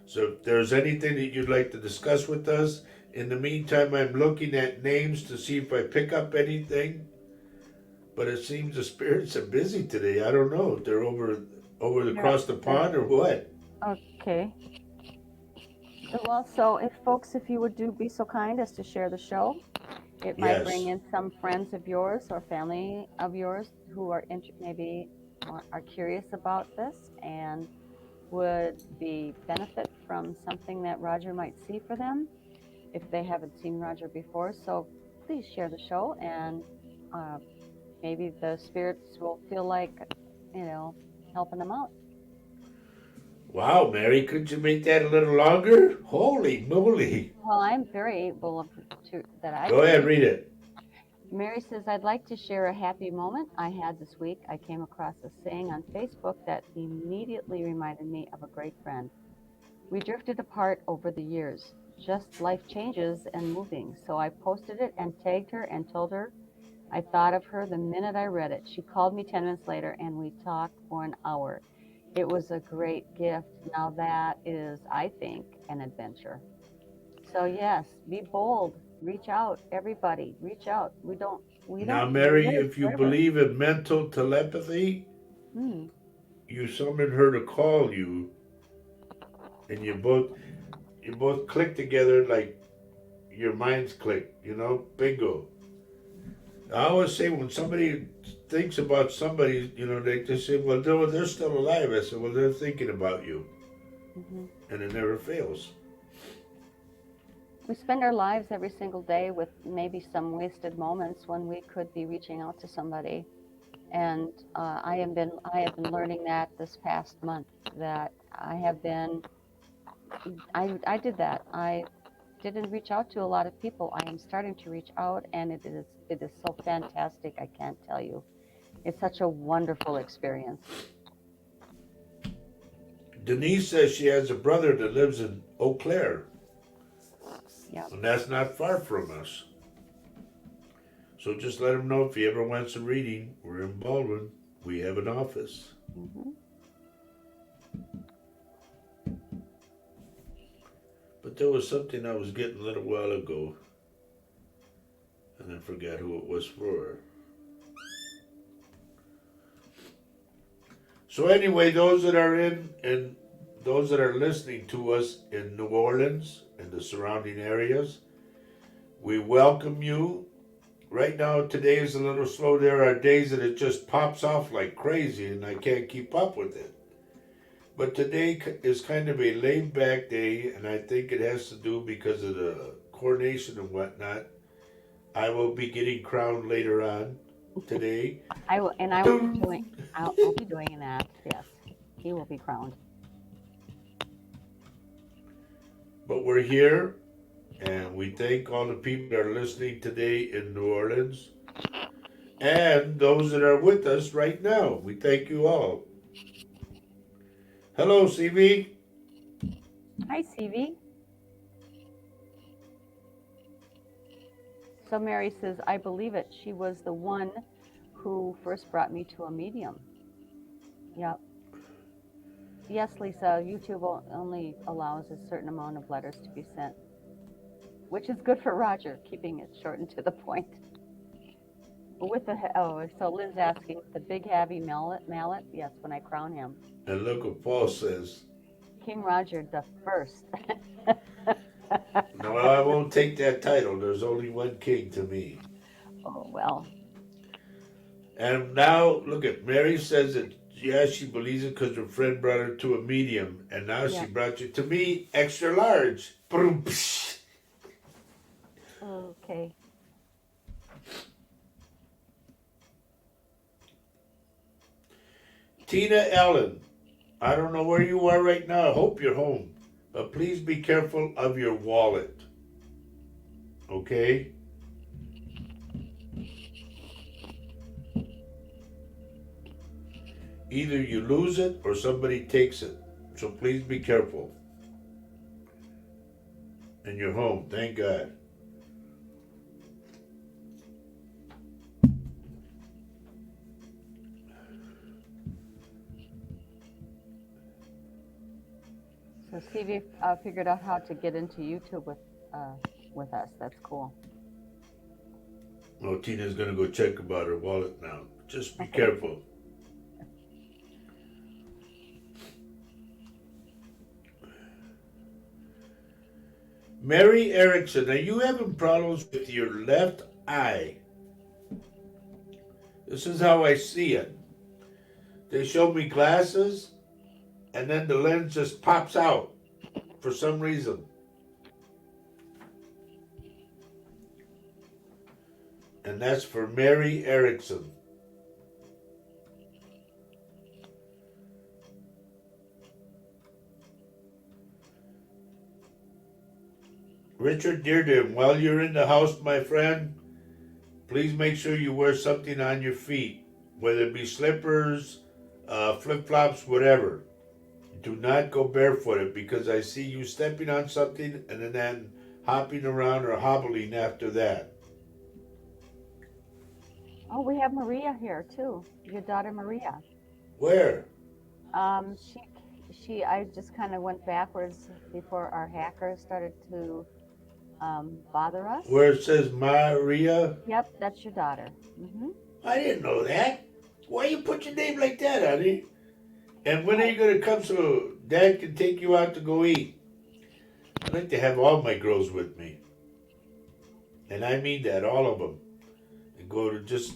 So if there's anything that you'd like to discuss with us, in the meantime, I'm looking at names to see if I pick up anything. But it seems the spirits are busy today. I don't know if they're across the pond or what. Okay. Well, so if you would be so kind as to share the show, it might bring in some friends of yours or family of yours who are maybe are curious about this and would benefit from something that Roger might see for them if they haven't seen Roger before. So please share the show, and maybe the spirits will feel like, helping them out. Wow, Mary, could you make that a little longer? Holy moly. Well, I'm very able to that. Go ahead, read it. Mary says, I'd like to share a happy moment I had this week. I came across a saying on Facebook that immediately reminded me of a great friend. We drifted apart over the years, just life changes and moving. So I posted it and tagged her and told her I thought of her the minute I read it. She called me 10 minutes later and we talked for an hour. It was a great gift. Now that is, I think, an adventure. So yes, be bold. Reach out, everybody. Reach out. We don't. Now, Mary, if you believe in mental telepathy, you summon her to call you, and you both click together like your minds click. Bingo. I always say when somebody thinks about somebody, they just say, well, they're still alive. I said, well, they're thinking about you. And it never fails. We spend our lives every single day with maybe some wasted moments when we could be reaching out to somebody. And I have been learning that this past month, that I did that. I didn't reach out to a lot of people. I am starting to reach out, and it is so fantastic. I can't tell you. It's such a wonderful experience. Denise says she has a brother that lives in Eau Claire. Yeah. And that's not far from us. So just let him know if he ever wants a reading. We're in Baldwin. We have an office. Hmm. But there was something I was getting a little while ago, and I forgot who it was for. So anyway, those that are in and those that are listening to us in New Orleans and the surrounding areas, we welcome you. Right now, today is a little slow. There are days that it just pops off like crazy, and I can't keep up with it. But today is kind of a laid back day, and I think it has to do because of the coronation and whatnot. I will be getting crowned later on today. I will, and I will be doing. I'll be doing that. Yes, he will be crowned. But we're here, and we thank all the people that are listening today in New Orleans and those that are with us right now. We thank you all. Hello, CV. Hi, CV. So Mary says, I believe it. She was the one who first brought me to a medium. Yep. Yes, Lisa, YouTube only allows a certain amount of letters to be sent, which is good for Roger, keeping it short and to the point. With the, so Lynn's asking, the big heavy mallet? Yes, when I crown him. And look what Paul says. King Roger the First. No, I won't take that title. There's only one king to me. Oh, well. And now, look at Mary says that, yeah, she believes it because her friend brought her to a medium. And now Yeah. she brought you to me, extra large. Boom, psh. Okay. Tina Ellen, I don't know where you are right now. I hope you're home. But please be careful of your wallet. Okay? Either you lose it or somebody takes it. So please be careful. And you're home, thank God. So Stevie figured out how to get into YouTube with us. That's cool. Oh, Tina's gonna go check about her wallet now. Just be careful. Mary Erickson, are you having problems with your left eye? This is how I see it. They showed me glasses, and then the lens just pops out for some reason. And that's for Mary Erickson. Richard Dearden, while you're in the house, my friend, please make sure you wear something on your feet, whether it be slippers, flip-flops, whatever. Do not go barefooted because I see you stepping on something and then hopping around or hobbling after that. Oh, we have Maria here too. Your daughter Maria. Where? I just kind of went backwards before our hacker started to bother us. Where it says Maria? Yep, that's your daughter. Mm-hmm. I didn't know that. Why you put your name like that, honey? And when are you going to come so Dad can take you out to go eat? I like to have all my girls with me. And I mean that, all of them. And go to just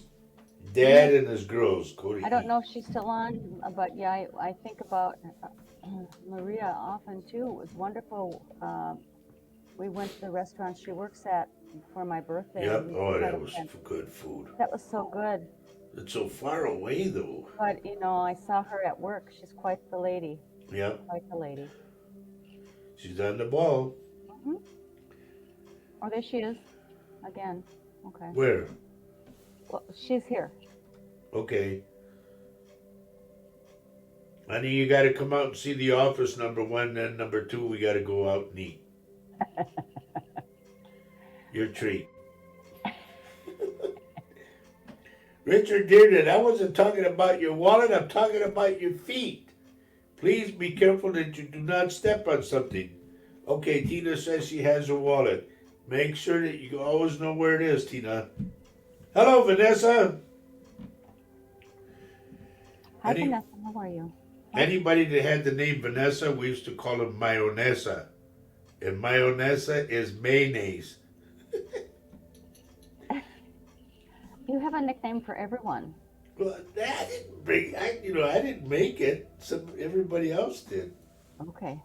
Dad and his girls go to eat. I don't know if she's still on, but yeah, I think about Maria often too. It was wonderful. We went to the restaurant she works at for my birthday. Yep. Oh, that was good food. That was so good. It's so far away, though. But, I saw her at work. She's quite the lady. Yep. Quite the lady. She's on the ball. Mm-hmm. Oh, there she is. Again. Okay. Where? Well, she's here. Okay. Honey, you got to come out and see the office, number one. Then number two, we got to go out and eat. Your treat. Richard Dearden, I wasn't talking about your wallet, I'm talking about your feet. Please be careful that you do not step on something. Okay, Tina says she has her wallet. Make sure that you always know where it is, Tina. Hello, Vanessa. Hi, Any Vanessa. How are you? Anybody that had the name Vanessa, we used to call him mayonesa. And mayonesa is mayonnaise. You have a nickname for everyone. Well, I didn't bring. I didn't make it. Everybody else did. Okay.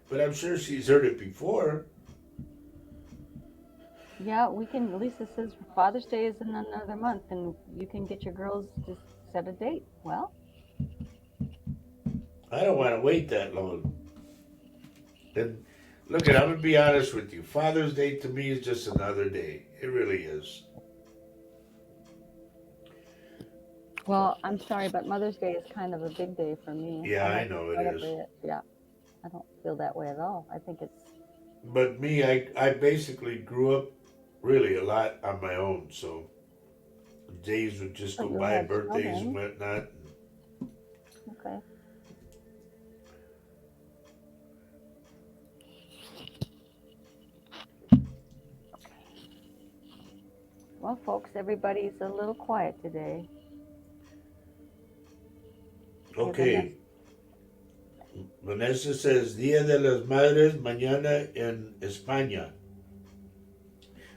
But I'm sure she's heard it before. Yeah, we can. Lisa says Father's Day is in another month, and you can get your girls to set a date. Well, I don't want to wait that long. And look, I'm gonna be honest with you. Father's Day to me is just another day. It really is. well, I'm sorry, but Mother's Day is kind of a big day for me. Yeah, I I like to know it is. celebrate it. Yeah, I don't feel that way at all. I think it's. But me, I basically grew up really a lot on my own. So days would just But go you by, had birthdays and children. whatnot. Okay. Well, folks, everybody's a little quiet today. Okay, Okay. Vanessa says Dia de las Madres mañana en España.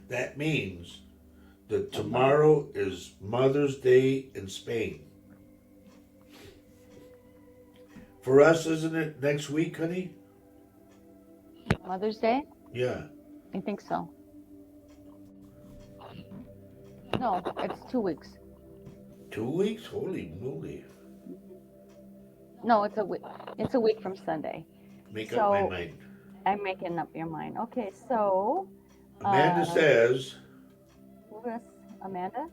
That means that tomorrow is Mother's Day in Spain. For us, isn't it next week, honey? Mother's Day? Yeah. I think so. No, it's 2 weeks. 2 weeks? Holy moly. No, it's a week. It's a week from Sunday. Make up my So mind. I'm making up your mind. Okay, so Amanda says, who is Amanda?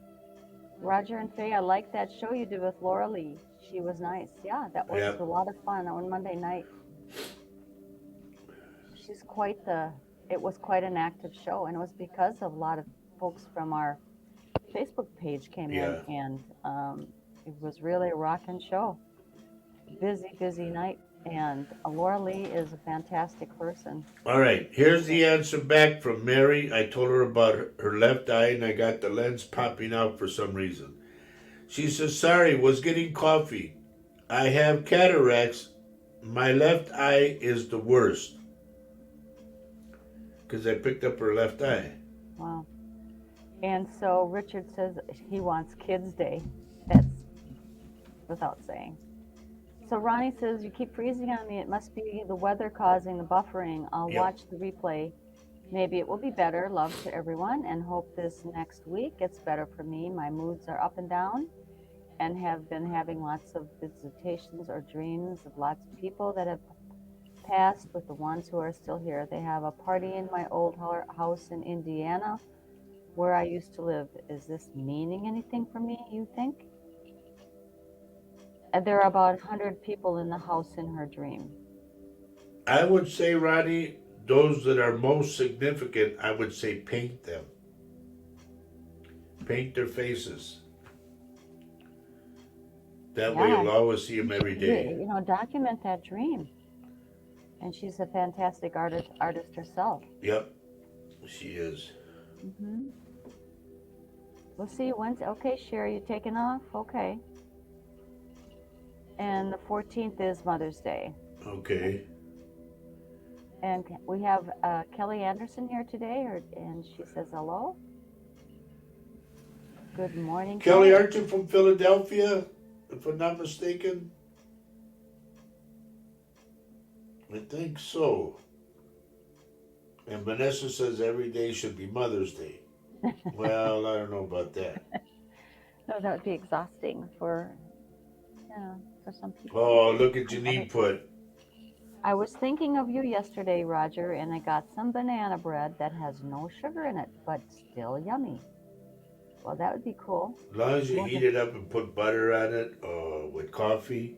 Roger and Faye. I like that show you did with Laura Lee. She was nice. Yeah, that was Yep. a lot of fun on Monday night. She's quite the. It was quite an active show, and it was because of a lot of folks from our Facebook page came Yeah. in, and it was really a rocking show. Busy night, and Laura Lee is a fantastic person. All right, here's the answer back from Mary. I told her about her left eye and I got the lens popping out for some reason. She says, sorry, was getting coffee. I have cataracts. My left eye is the worst. Because I picked up her left eye. Wow. And so Richard says he wants Kids Day. That's without saying. So Ronnie says, you keep freezing on me. It must be the weather causing the buffering. I'll Yep. watch the replay. Maybe it will be better. Love to everyone, and hope this next week gets better for me. My moods are up and down and have been having lots of visitations or dreams of lots of people that have passed with the ones who are still here. They have a party in my old house in Indiana where I used to live. Is this meaning anything for me, you think? There are about 100 people in the house in her dream. I would say, Ronnie, those that are most significant, I would say paint them. Paint their faces. That way you'll always see them every day. You know, document that dream. And she's a fantastic artist herself. Yep, she is. Mm-hmm. We'll see you Wednesday. Okay, Sherry, you taking off? Okay. And the 14th is Mother's Day. Okay. And we have Kelly Anderson here today, and she says hello. Good morning, Kelly, aren't you from Philadelphia, if I'm not mistaken? I think so. And Vanessa says every day should be Mother's Day. Well, I don't know about that. No, that would be exhausting for some people. Oh, look at Janine put. I was thinking of you yesterday, Roger, and I got some banana bread that has no sugar in it, but still yummy. Well, that would be cool. As long as you heat it up and put butter on it, with coffee.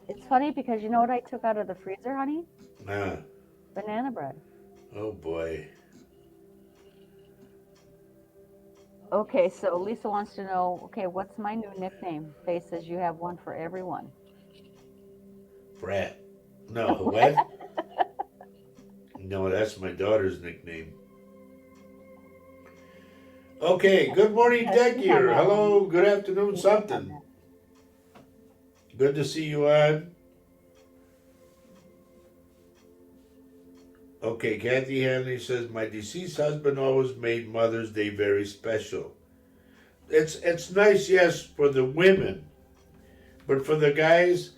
It's funny because you know what I took out of the freezer, honey? Nah. Banana bread. Oh boy. Okay, so Lisa wants to know, okay, what's my new nickname? Faye says you have one for everyone. Brat. No, what? No, that's my daughter's nickname. Okay, good morning, Yeah, Deck she's on here. that one. Hello, good afternoon, She is on something. that. Good to see you on. Okay, Kathy Hanley says, my deceased husband always made Mother's Day very special. It's nice, yes, for the women, but for the guys,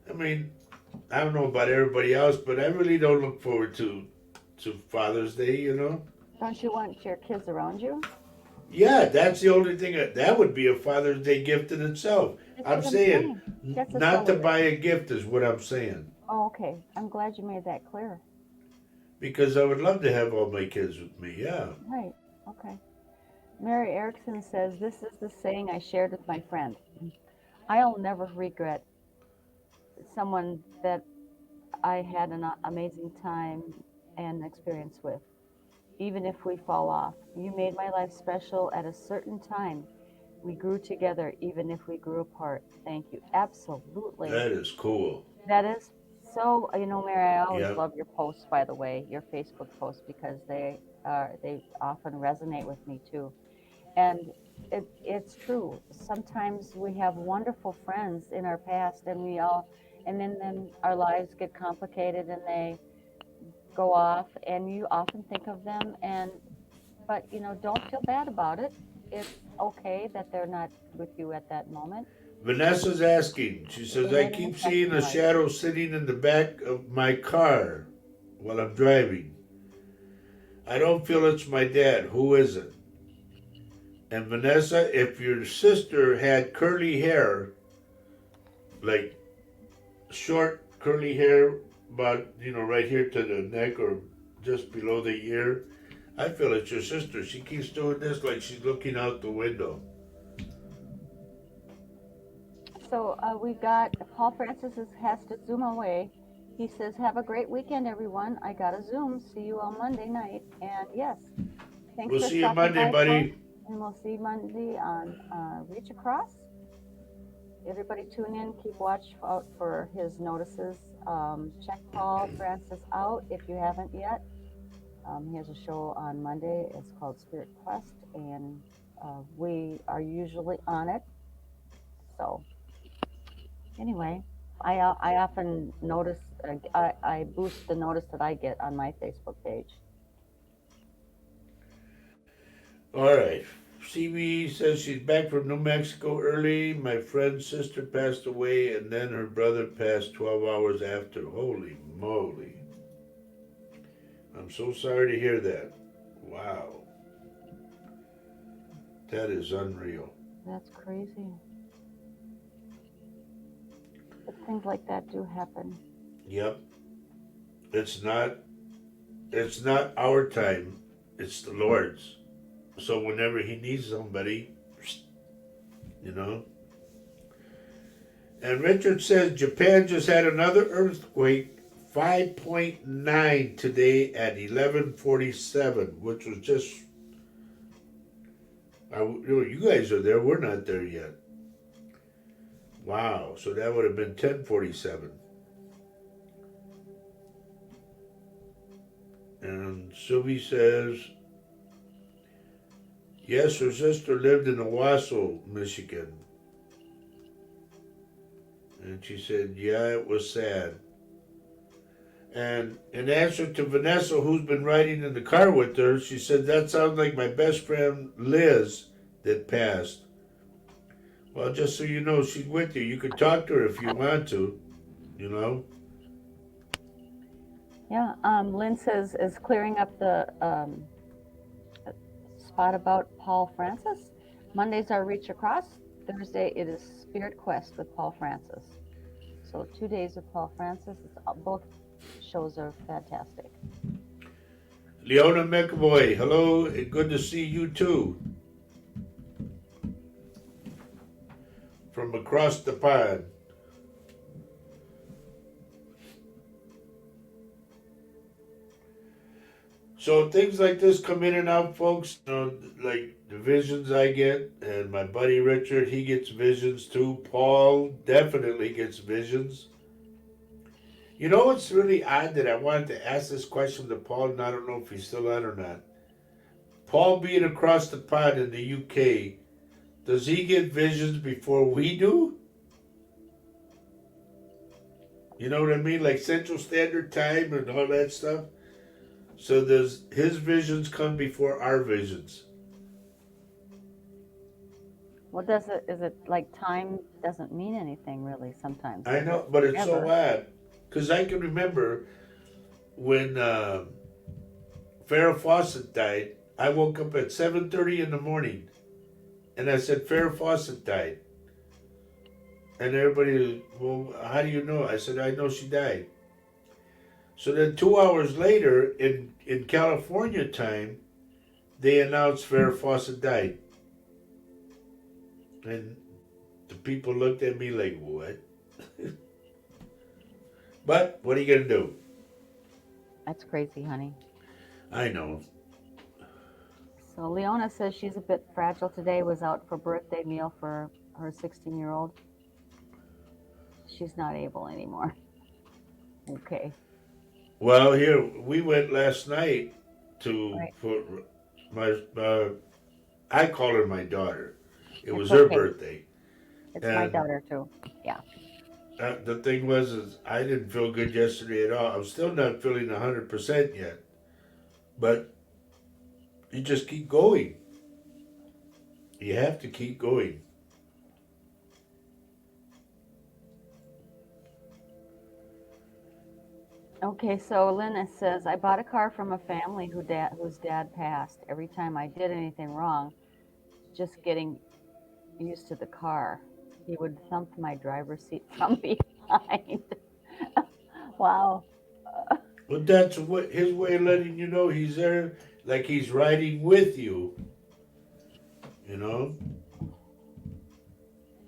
I mean, I don't know about everybody else, but I really don't look forward to Father's Day, you know? Don't you want your kids around you? Yeah, that's the only thing that would be a Father's Day gift in itself. That's I'm what I'm saying saying. That's a not to buy celebration. a gift is what I'm saying. Oh, okay. I'm glad you made that clear. Because I would love to have all my kids with me, yeah. Right. Okay. Mary Erickson says, this is the saying I shared with my friend. I'll never regret someone that I had an amazing time and experience with, even if we fall off. You made my life special at a certain time. We grew together, even if we grew apart. Thank you. Absolutely. That is cool. That is so, Mary, I always Yep. love your posts, by the way, your Facebook posts, because they often resonate with me too. And it's true. Sometimes we have wonderful friends in our past, and then our lives get complicated and they go off, and you often think of them, but don't feel bad about it. It's okay that they're not with you at that moment. Vanessa's asking, she They says, I made an keep impact seeing in your a life. shadow sitting in the back of my car while I'm driving. I don't feel it's my dad. Who is it? And Vanessa, if your sister had curly hair, like short curly hair, about, right here to the neck or just below the ear, I feel it's your sister. She keeps doing this like she's looking out the window. So we've got Paul Francis has to zoom away. He says, "Have a great weekend, everyone. I got to zoom. See you on Monday night." And yes, thanks We'll for see you stopping Monday, by, Paul. buddy. And we'll see you Monday on Reach Across. Everybody tune in. Keep watch out for his notices. Check Paul Francis out if you haven't yet. He has a show on Monday. It's called Spirit Quest, and we are usually on it. So anyway, I often notice I boost the notice that I get on my Facebook page. All right. CB says she's back from New Mexico early. My friend's sister passed away, and then her brother passed 12 hours after. Holy moly. I'm so sorry to hear that. Wow. That is unreal. That's crazy. But things like that do happen. Yep. It's not it's not our time. It's the Lord's. So whenever he needs somebody, you know. And Richard says Japan just had another earthquake, 5.9 today at 11:47, which was just. You guys are there. We're not there yet. Wow. So that would have been 10:47. And Sylvie says, yes, her sister lived in Owasso, Michigan. And she said, yeah, it was sad. And in answer to Vanessa, who's been riding in the car with her, she said, that sounds like my best friend Liz that passed. Well, just so you know, she's with you. You could talk to her if you want to, you know. Yeah. Lynn says is clearing up the spot about Paul Francis. Mondays are Reach Across. Thursday it is Spirit Quest with Paul Francis. So 2 days of Paul Francis. Both shows are fantastic. Leona McAvoy, hello, and good to see you too. From across the pond. So things like this come in and out, folks. Like the visions I get, and my buddy Richard, he gets visions too. Paul definitely gets visions. You know what's really odd that I wanted to ask this question to Paul, and I don't know if he's still on or not. Paul being across the pond in the UK, does he get visions before we do? You know what I mean? Like Central Standard Time and all that stuff. So does his visions come before our visions? Well, is it like time doesn't mean anything really sometimes, I does it? know, but it's so Ever. odd. Because I can remember when Farrah Fawcett died, I woke up at 7:30 in the morning and I said, Farrah Fawcett died. And everybody, well, how do you know? I said, I know she died. So then 2 hours later, in California time, they announced Farrah Fawcett died. And the people looked at me like, what? But what are you going to do? That's crazy, honey. I know. So Leona says she's a bit fragile today, was out for birthday meal for her 16-year-old. She's not able anymore. Okay. Well, here, we went last night to, Right. for my, I call her my daughter. It was It's her okay. birthday. It's my And daughter too. Yeah. the thing was, is I didn't feel good yesterday at all. I'm still not feeling 100% yet. But you just keep going. You have to keep going. Okay, so Lynn says, I bought a car from a family whose dad passed. Every time I did anything wrong, just getting used to the car, he would thump my driver's seat from behind. Wow. But that's what his way of letting you know he's there, like he's riding with you. You know?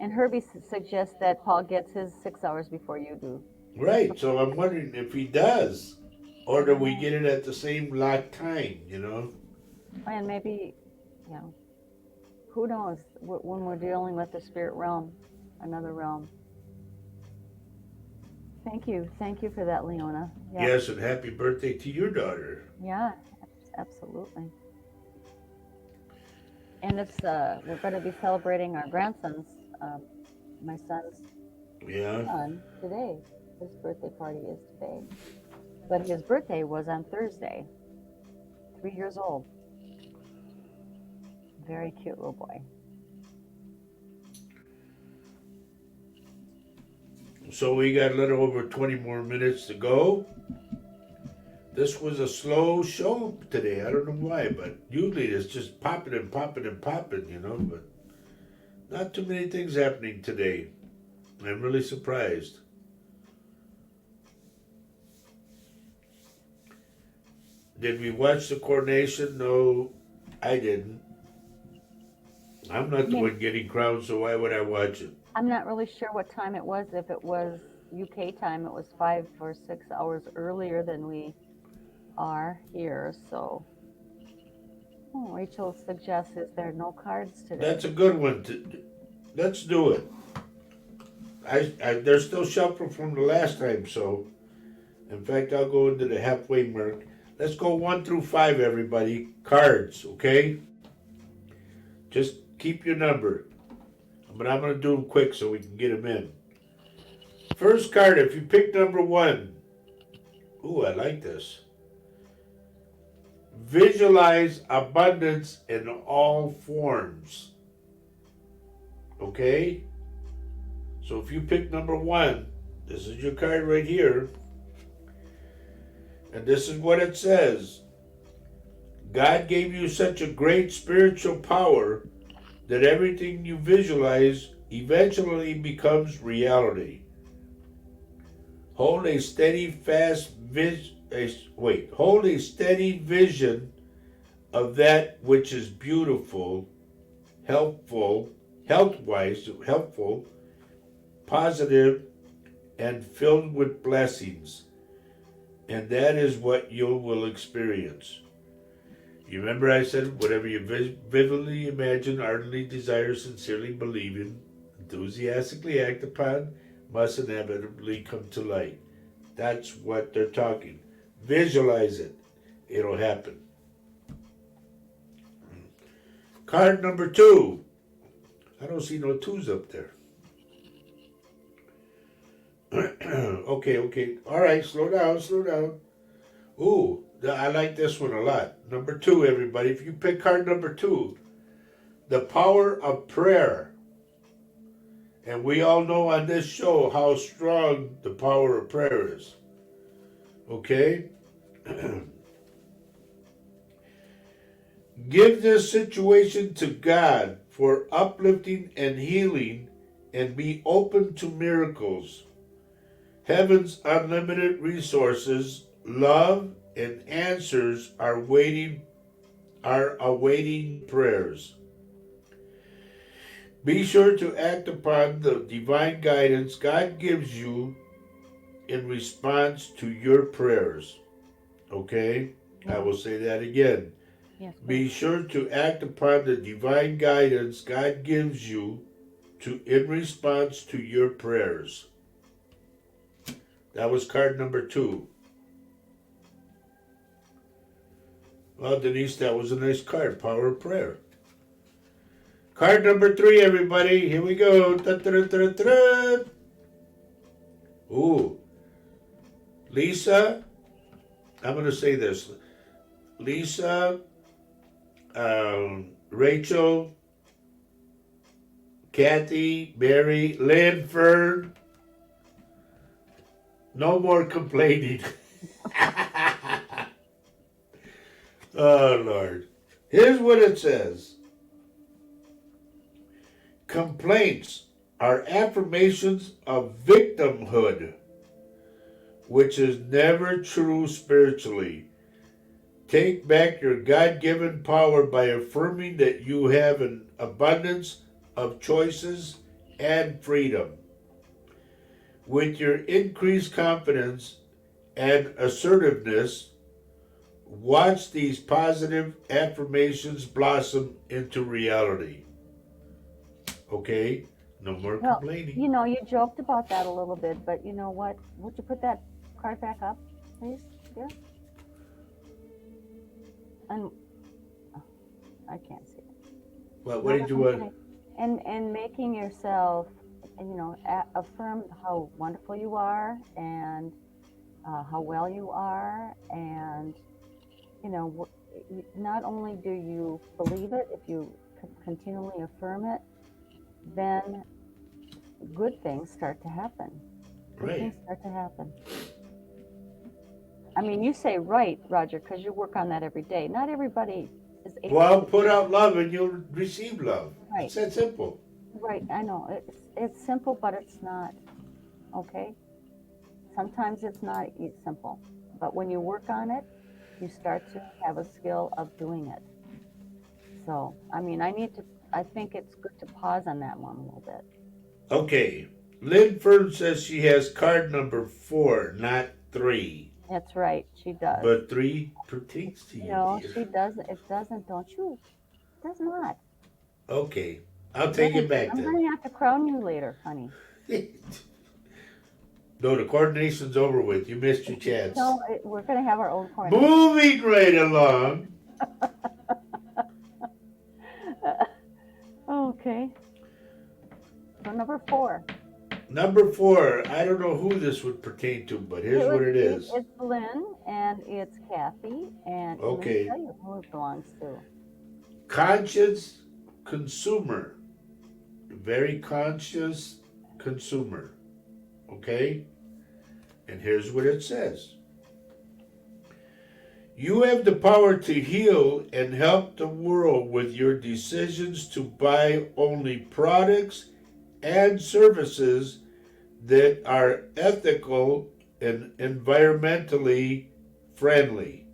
And Herbie suggests that Paul gets his 6 hours before you do. Right. So I'm wondering if he does. Or I do don't we know. get it at the same lot time, And maybe, who knows when we're dealing with the spirit realm, another realm. Thank you. Thank you for that, Leona. Yeah. Yes, and happy birthday to your daughter. Yeah, absolutely. And it's we're going to be celebrating our grandson's, my son's Yeah. son today. His birthday party is today, but his birthday was on Thursday. 3 years old. Very cute little boy. So we got a little over 20 more minutes to go. This was a slow show today. I don't know why, but usually it's just popping and popping and popping, but not too many things happening today. I'm really surprised. Did we watch the coronation? No, I didn't. I'm not the one getting crowned, so why would I watch it? I'm not really sure what time it was. If it was UK time, it was 5 or 6 hours earlier than we are here. So, Rachel suggests, is there no cards today? That's a good one. Let's do it. They're still shuffling from the last time, so in fact, I'll go into the halfway mark. Let's go 1 through 5, everybody. Cards, okay? Just keep your number. But I'm going to do them quick so we can get them in. First card, if you pick number 1. Ooh, I like this. Visualize abundance in all forms. Okay? So if you pick number 1, this is your card right here. And this is what it says. God gave you such a great spiritual power that everything you visualize eventually becomes reality. Hold a steady vision of that which is beautiful, helpful, helpful, positive, and filled with blessings. And that is what you will experience. You remember I said, whatever you vividly imagine, ardently desire, sincerely believe in, enthusiastically act upon, must inevitably come to light. That's what they're talking. Visualize it. It'll happen. Card number 2. I don't see no 2s up there. Okay. All right, slow down. Ooh, I like this one a lot. Number 2, everybody. If you pick card number 2, the power of prayer. And we all know on this show how strong the power of prayer is. Okay? Give this situation to God for uplifting and healing and be open to miracles. Heaven's unlimited resources, love, and answers are awaiting prayers. Be sure to act upon the divine guidance God gives you in response to your prayers. Okay? I will say that again. Yes. Be sure to act upon the divine guidance God gives you in response to your prayers. That was card number 2. Well, Denise, that was a nice card. Power of prayer. Card number 3, everybody. Here we go. Da-da-da-da-da. Ooh. Lisa, I'm going to say this. Lisa, Rachel, Kathy, Mary, Lynn, Fern. No more complaining. Oh, Lord. Here's what it says. Complaints are affirmations of victimhood, which is never true spiritually. Take back your God-given power by affirming that you have an abundance of choices and freedom. With your increased confidence and assertiveness, watch these positive affirmations blossom into reality. Okay? No more complaining. You know, you joked about that a little bit, but you know what? Would you put that card back up, please? Yeah. And I can't see it. What did you want? And making yourself, you know, affirm how wonderful you are and how well you are, and you know, not only do you believe it, if you continually affirm it, then good things start to happen. Good things start to happen. I mean, you say right, Roger, because you work on that every day. Not everybody is able. Well, put out love and you'll receive love. Right. It's that simple. Right, I know. It's simple, but it's not. Okay? Sometimes it's not simple. But when you work on it, you start to have a skill of doing it. So, I mean, I think it's good to pause on that one a little bit. Okay. Lynn Fern says she has card number 4, not 3. That's right, she does. But 3 pertains to you. No, dear. she doesn't. It doesn't, don't you? It does not. Okay. I'll take it back I'm then. going to have to crown you later, honey. No, the coordination's over with. You missed your chance. No, we're going to have our own coordination. Moving right along. Okay. So number 4. Number 4. I don't know who this would pertain to, but here's what it is. It's Lynn and it's Kathy, and Okay. let me tell you who it belongs to. Conscious consumer. Very conscious consumer. Okay? And here's what it says. You have the power to heal and help the world with your decisions to buy only products and services that are ethical and environmentally friendly.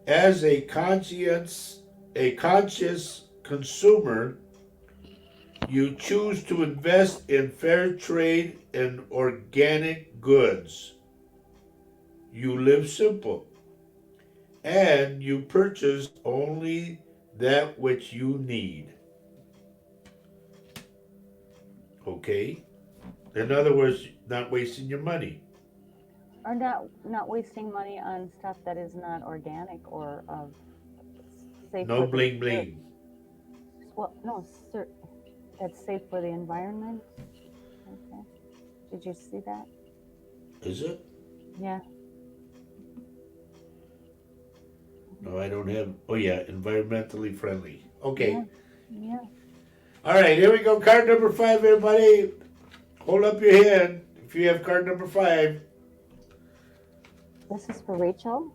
As a conscious consumer, you choose to invest in fair trade and organic goods. You live simple. and you purchase only that which you need. Okay? In other words, not wasting your money. Or not wasting money on stuff that is not organic or safe No for the bling earth. bling. Well, no, sir, that's safe for the environment. Okay. Did you see that? Is it? Yeah. No, I don't have. Oh, yeah, environmentally friendly. Yeah. Okay. Yeah. All right, here we go. Card number 5, everybody. Hold up your hand if you have card number 5. This is for Rachel.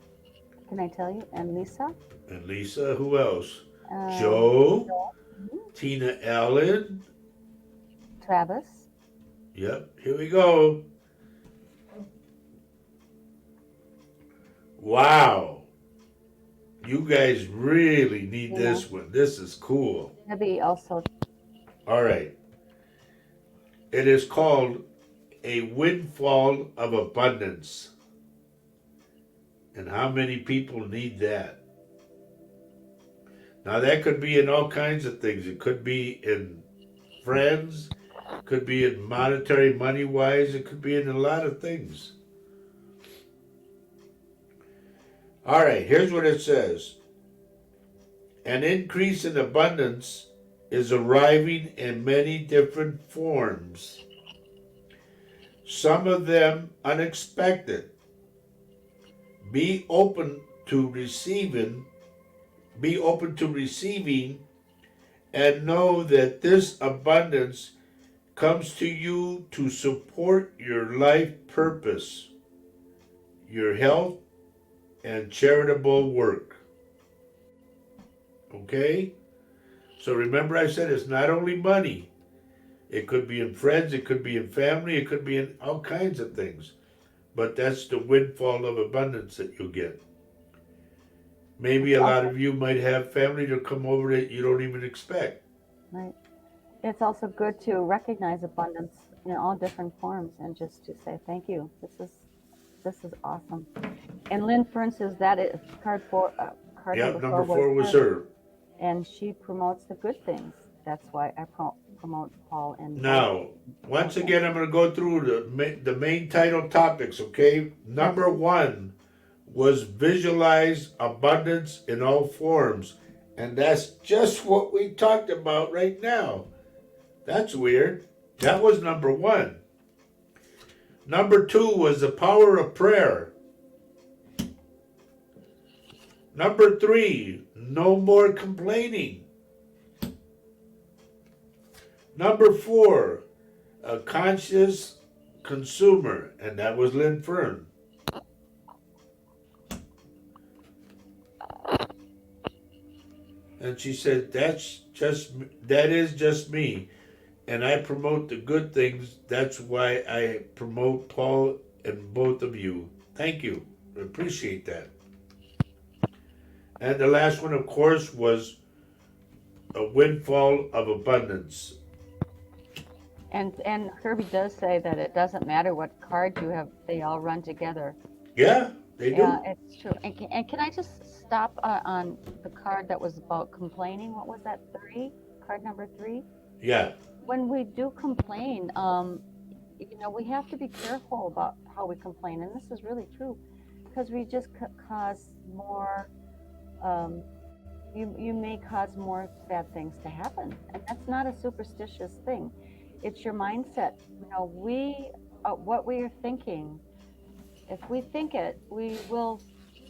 Can I tell you? And Lisa. And Lisa, who else? Um, Joe, mhm, Tina Allen. Travis. Yep, here we go. Wow. You guys really need Tina. this one. This is cool. Debbie also. All right. It is called a windfall of abundance. And how many people need that? Now, that could be in all kinds of things. It could be in friends, could be in monetary, money wise, it could be in a lot of things. All right, here's what it says: an increase in abundance is arriving in many different forms, some of them unexpected. Be open to receiving, be open to receiving, and know that this abundance comes to you to support your life purpose, your health, and charitable work. Okay? So remember, I said it's not only money, it could be in friends, it could be in family, it could be in all kinds of things. But that's the windfall of abundance that you get. Maybe It's a lot also of you might have family to come over that you don't even expect. right. It's also good to recognize abundance in all different forms and just to say thank you. This is awesome. And Lynn Fern says that is card Yep, number number 4 was 4 was her, her. and she promotes the good things. That's why I promote Paul and Paul. Now, once Okay. again, I'm going to go through the main title topics, okay? Yes. Number 1 was visualize abundance in all forms. And that's just what we talked about right now. That's weird. That was number 1. Number 2 was the power of prayer. Number 3, no more complaining. Number 4, a conscious consumer, and that was Lynn Fern. And she said, that is just me. And I promote the good things. That's why I promote Paul and both of you. Thank you. I appreciate that. And the last one, of course, was a windfall of abundance. And Herbie does say that it doesn't matter what card you have; they all run together. Yeah, they Yeah, do. it's true. And can I just stop on the card that was about complaining? What was that? 3? Card number 3? Yeah. When we do complain, we have to be careful about how we complain, and this is really true, because we just cause more. Um, you may cause more bad things to happen, and that's not a superstitious thing. It's your mindset. What we are thinking. If we think it, we will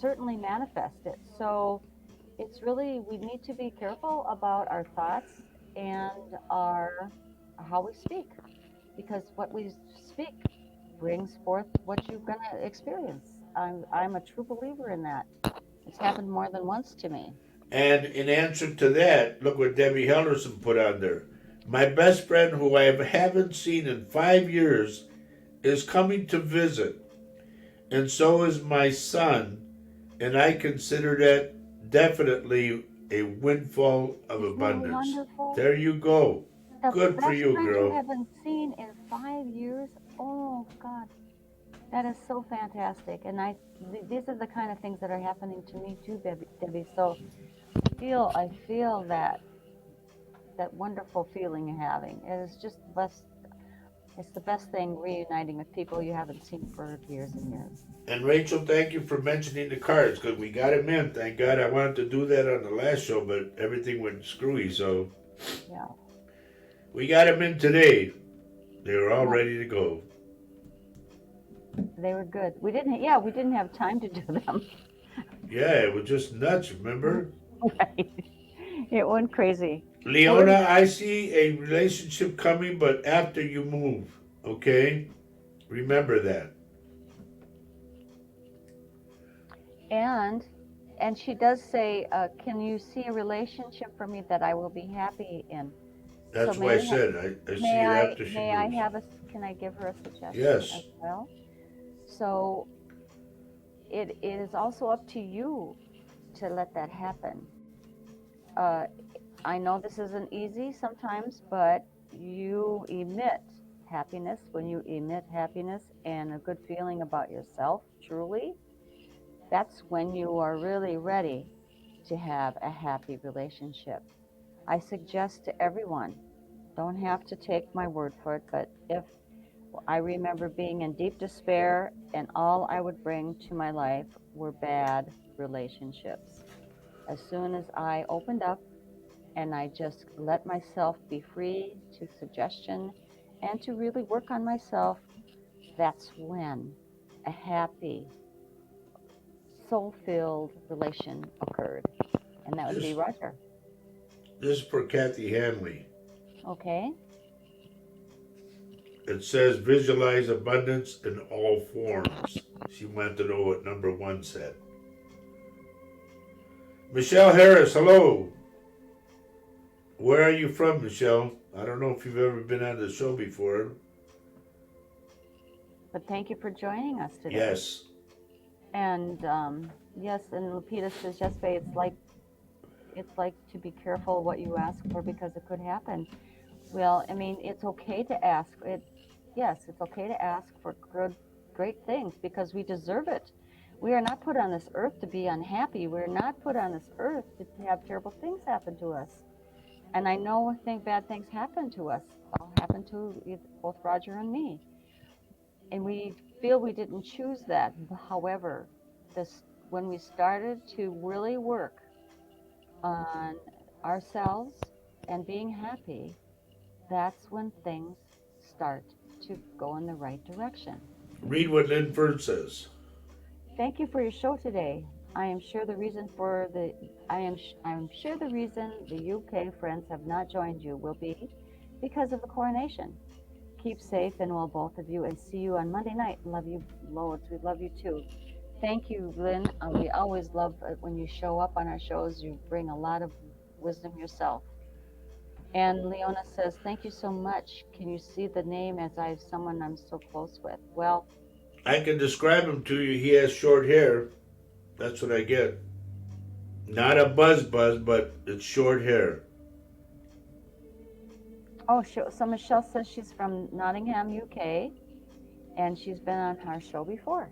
certainly manifest it. So it's really, we need to be careful about our thoughts and our how we speak, because what we speak brings forth what you're going to experience. I'm a true believer in that. It's happened more than once to me. And in answer to that, look what Debbie Hellerson put on there. My best friend, who I haven't seen in 5 years, is coming to visit. And so is my son. And I consider that definitely a windfall of Isn't that abundance. wonderful? There you go. The Good for best you, friend you girl. haven't seen in 5 years. Oh God, That is so fantastic, and these are the kind of things that are happening to me too, Debbie. So I feel that wonderful feeling you're having. It is just the best. It's the best thing reuniting with people you haven't seen for years and years. And Rachel, thank you for mentioning the cards because we got them in. Thank God. I wanted to do that on the last show, but everything went screwy. So Yeah, we got them in today. They were all yeah, ready to go. they were good. We didn't have time to do them. Yeah, it was just nuts. Remember, Right. It went crazy. Well, Leona? I see a relationship coming, but after you move. Okay, remember that. and and she does say, "Can you see a relationship for me that I will be happy in?" So That's why I said I see it after she may I moves. have a can I give her a suggestion as Yes. well? So it is also up to you to let that happen. Uh, I know this isn't easy sometimes, but you emit happiness. When you emit happiness and a good feeling about yourself, truly, that's when you are really ready to have a happy relationship. I suggest to everyone, don't have to take my word for it, but if I remember being in deep despair and all I would bring to my life were bad relationships. As soon as I opened up and I just let myself be free to suggestion and to really work on myself, that's when a happy, soul filled relation occurred. And that would be This Roger. this is for Kathy Hanley. Okay. It says visualize abundance in all forms. She wanted to know what number one said. Michelle Harris, hello. Where are you from, Michelle? I don't know if you've ever been on the show before. But thank you for joining us today. Yes. And yes, and Lupita says, yes, Faye, it's like to be careful what you ask for because it could happen. Well, I mean, it's okay to ask. Yes, it's okay to ask for good, great things because we deserve it. We are not put on this earth to be unhappy. We're not put on this earth to have terrible things happen to us. And I know bad things happen to us. All happened to both Roger and me. And we feel we didn't choose that. However, when we started to really work on ourselves and being happy, that's when things start to go in the right direction. Read what Linford says. Thank you for your show today. I am sure the reason for the I am sure the reason the UK friends have not joined you will be because of the coronation. Keep safe and well, both of you, and see you on Monday night. Love you loads. We love you too. Thank you, Lynn. We always love when you show up on our shows. You bring a lot of wisdom yourself. And Leona says, thank you so much. Can you see the name as I have someone I'm so close with? Well, I can describe him to you. He has short hair. That's what I get. Not a buzz, but it's short hair. oh, so Michelle says she's from Nottingham, UK, and she's been on our show before.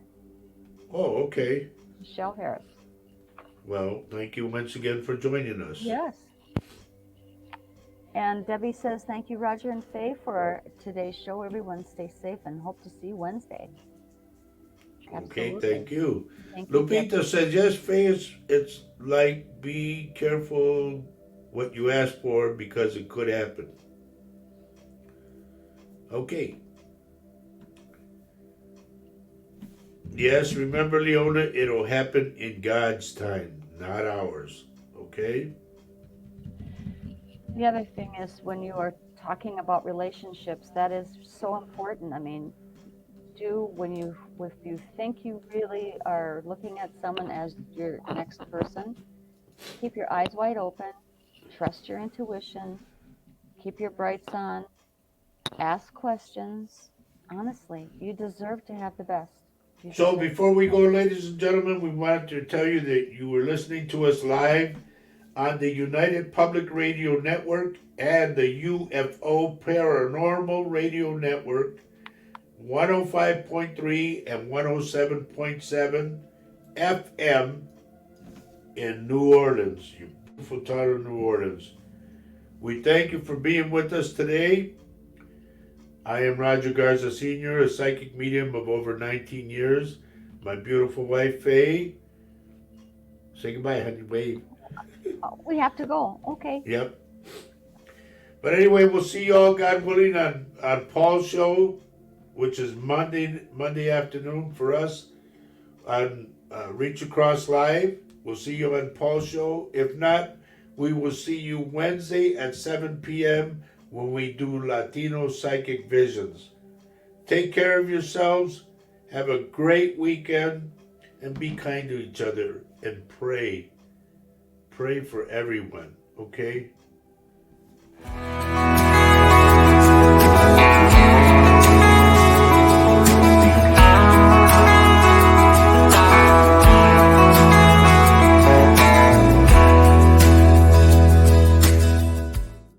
Oh, okay. Michelle Harris. Well, thank you once again for joining us. Yes. And Debbie says, thank you, Roger and Faye, for today's show. Everyone stay safe and hope to see you Wednesday. Okay, Absolutely. thank you. Thank you, Lupita Debbie. says, yes, Faye, it's like be careful what you ask for because it could happen. Okay. Yes, remember, Leona, it'll happen in God's time, not ours. Okay? The other thing is when you are talking about relationships, that is so important. I mean, if you think you really are looking at someone as your next person, keep your eyes wide open, trust your intuition, keep your brights on, ask questions. Honestly, you deserve to have the best. So before we go, ladies and gentlemen, we wanted to tell you that you were listening to us live on the United Public Radio Network and the UFO Paranormal Radio Network. 105.3 and 107.7 FM in New Orleans, you beautiful town of New Orleans. We thank you for being with us today. I am Roger Garza Sr., a psychic medium of over 19 years. My beautiful wife, Faye. Say goodbye, honey. Wave. Oh, we have to go. Okay. Yep. But anyway, we'll see you all, God willing, on Paul's show, which is Monday afternoon for us on Reach Across Live. We'll see you on Paul's show. If not, we will see you Wednesday at 7 p.m. when we do Latino Psychic Visions. Take care of yourselves. Have a great weekend. And be kind to each other and pray. Pray for everyone, okay?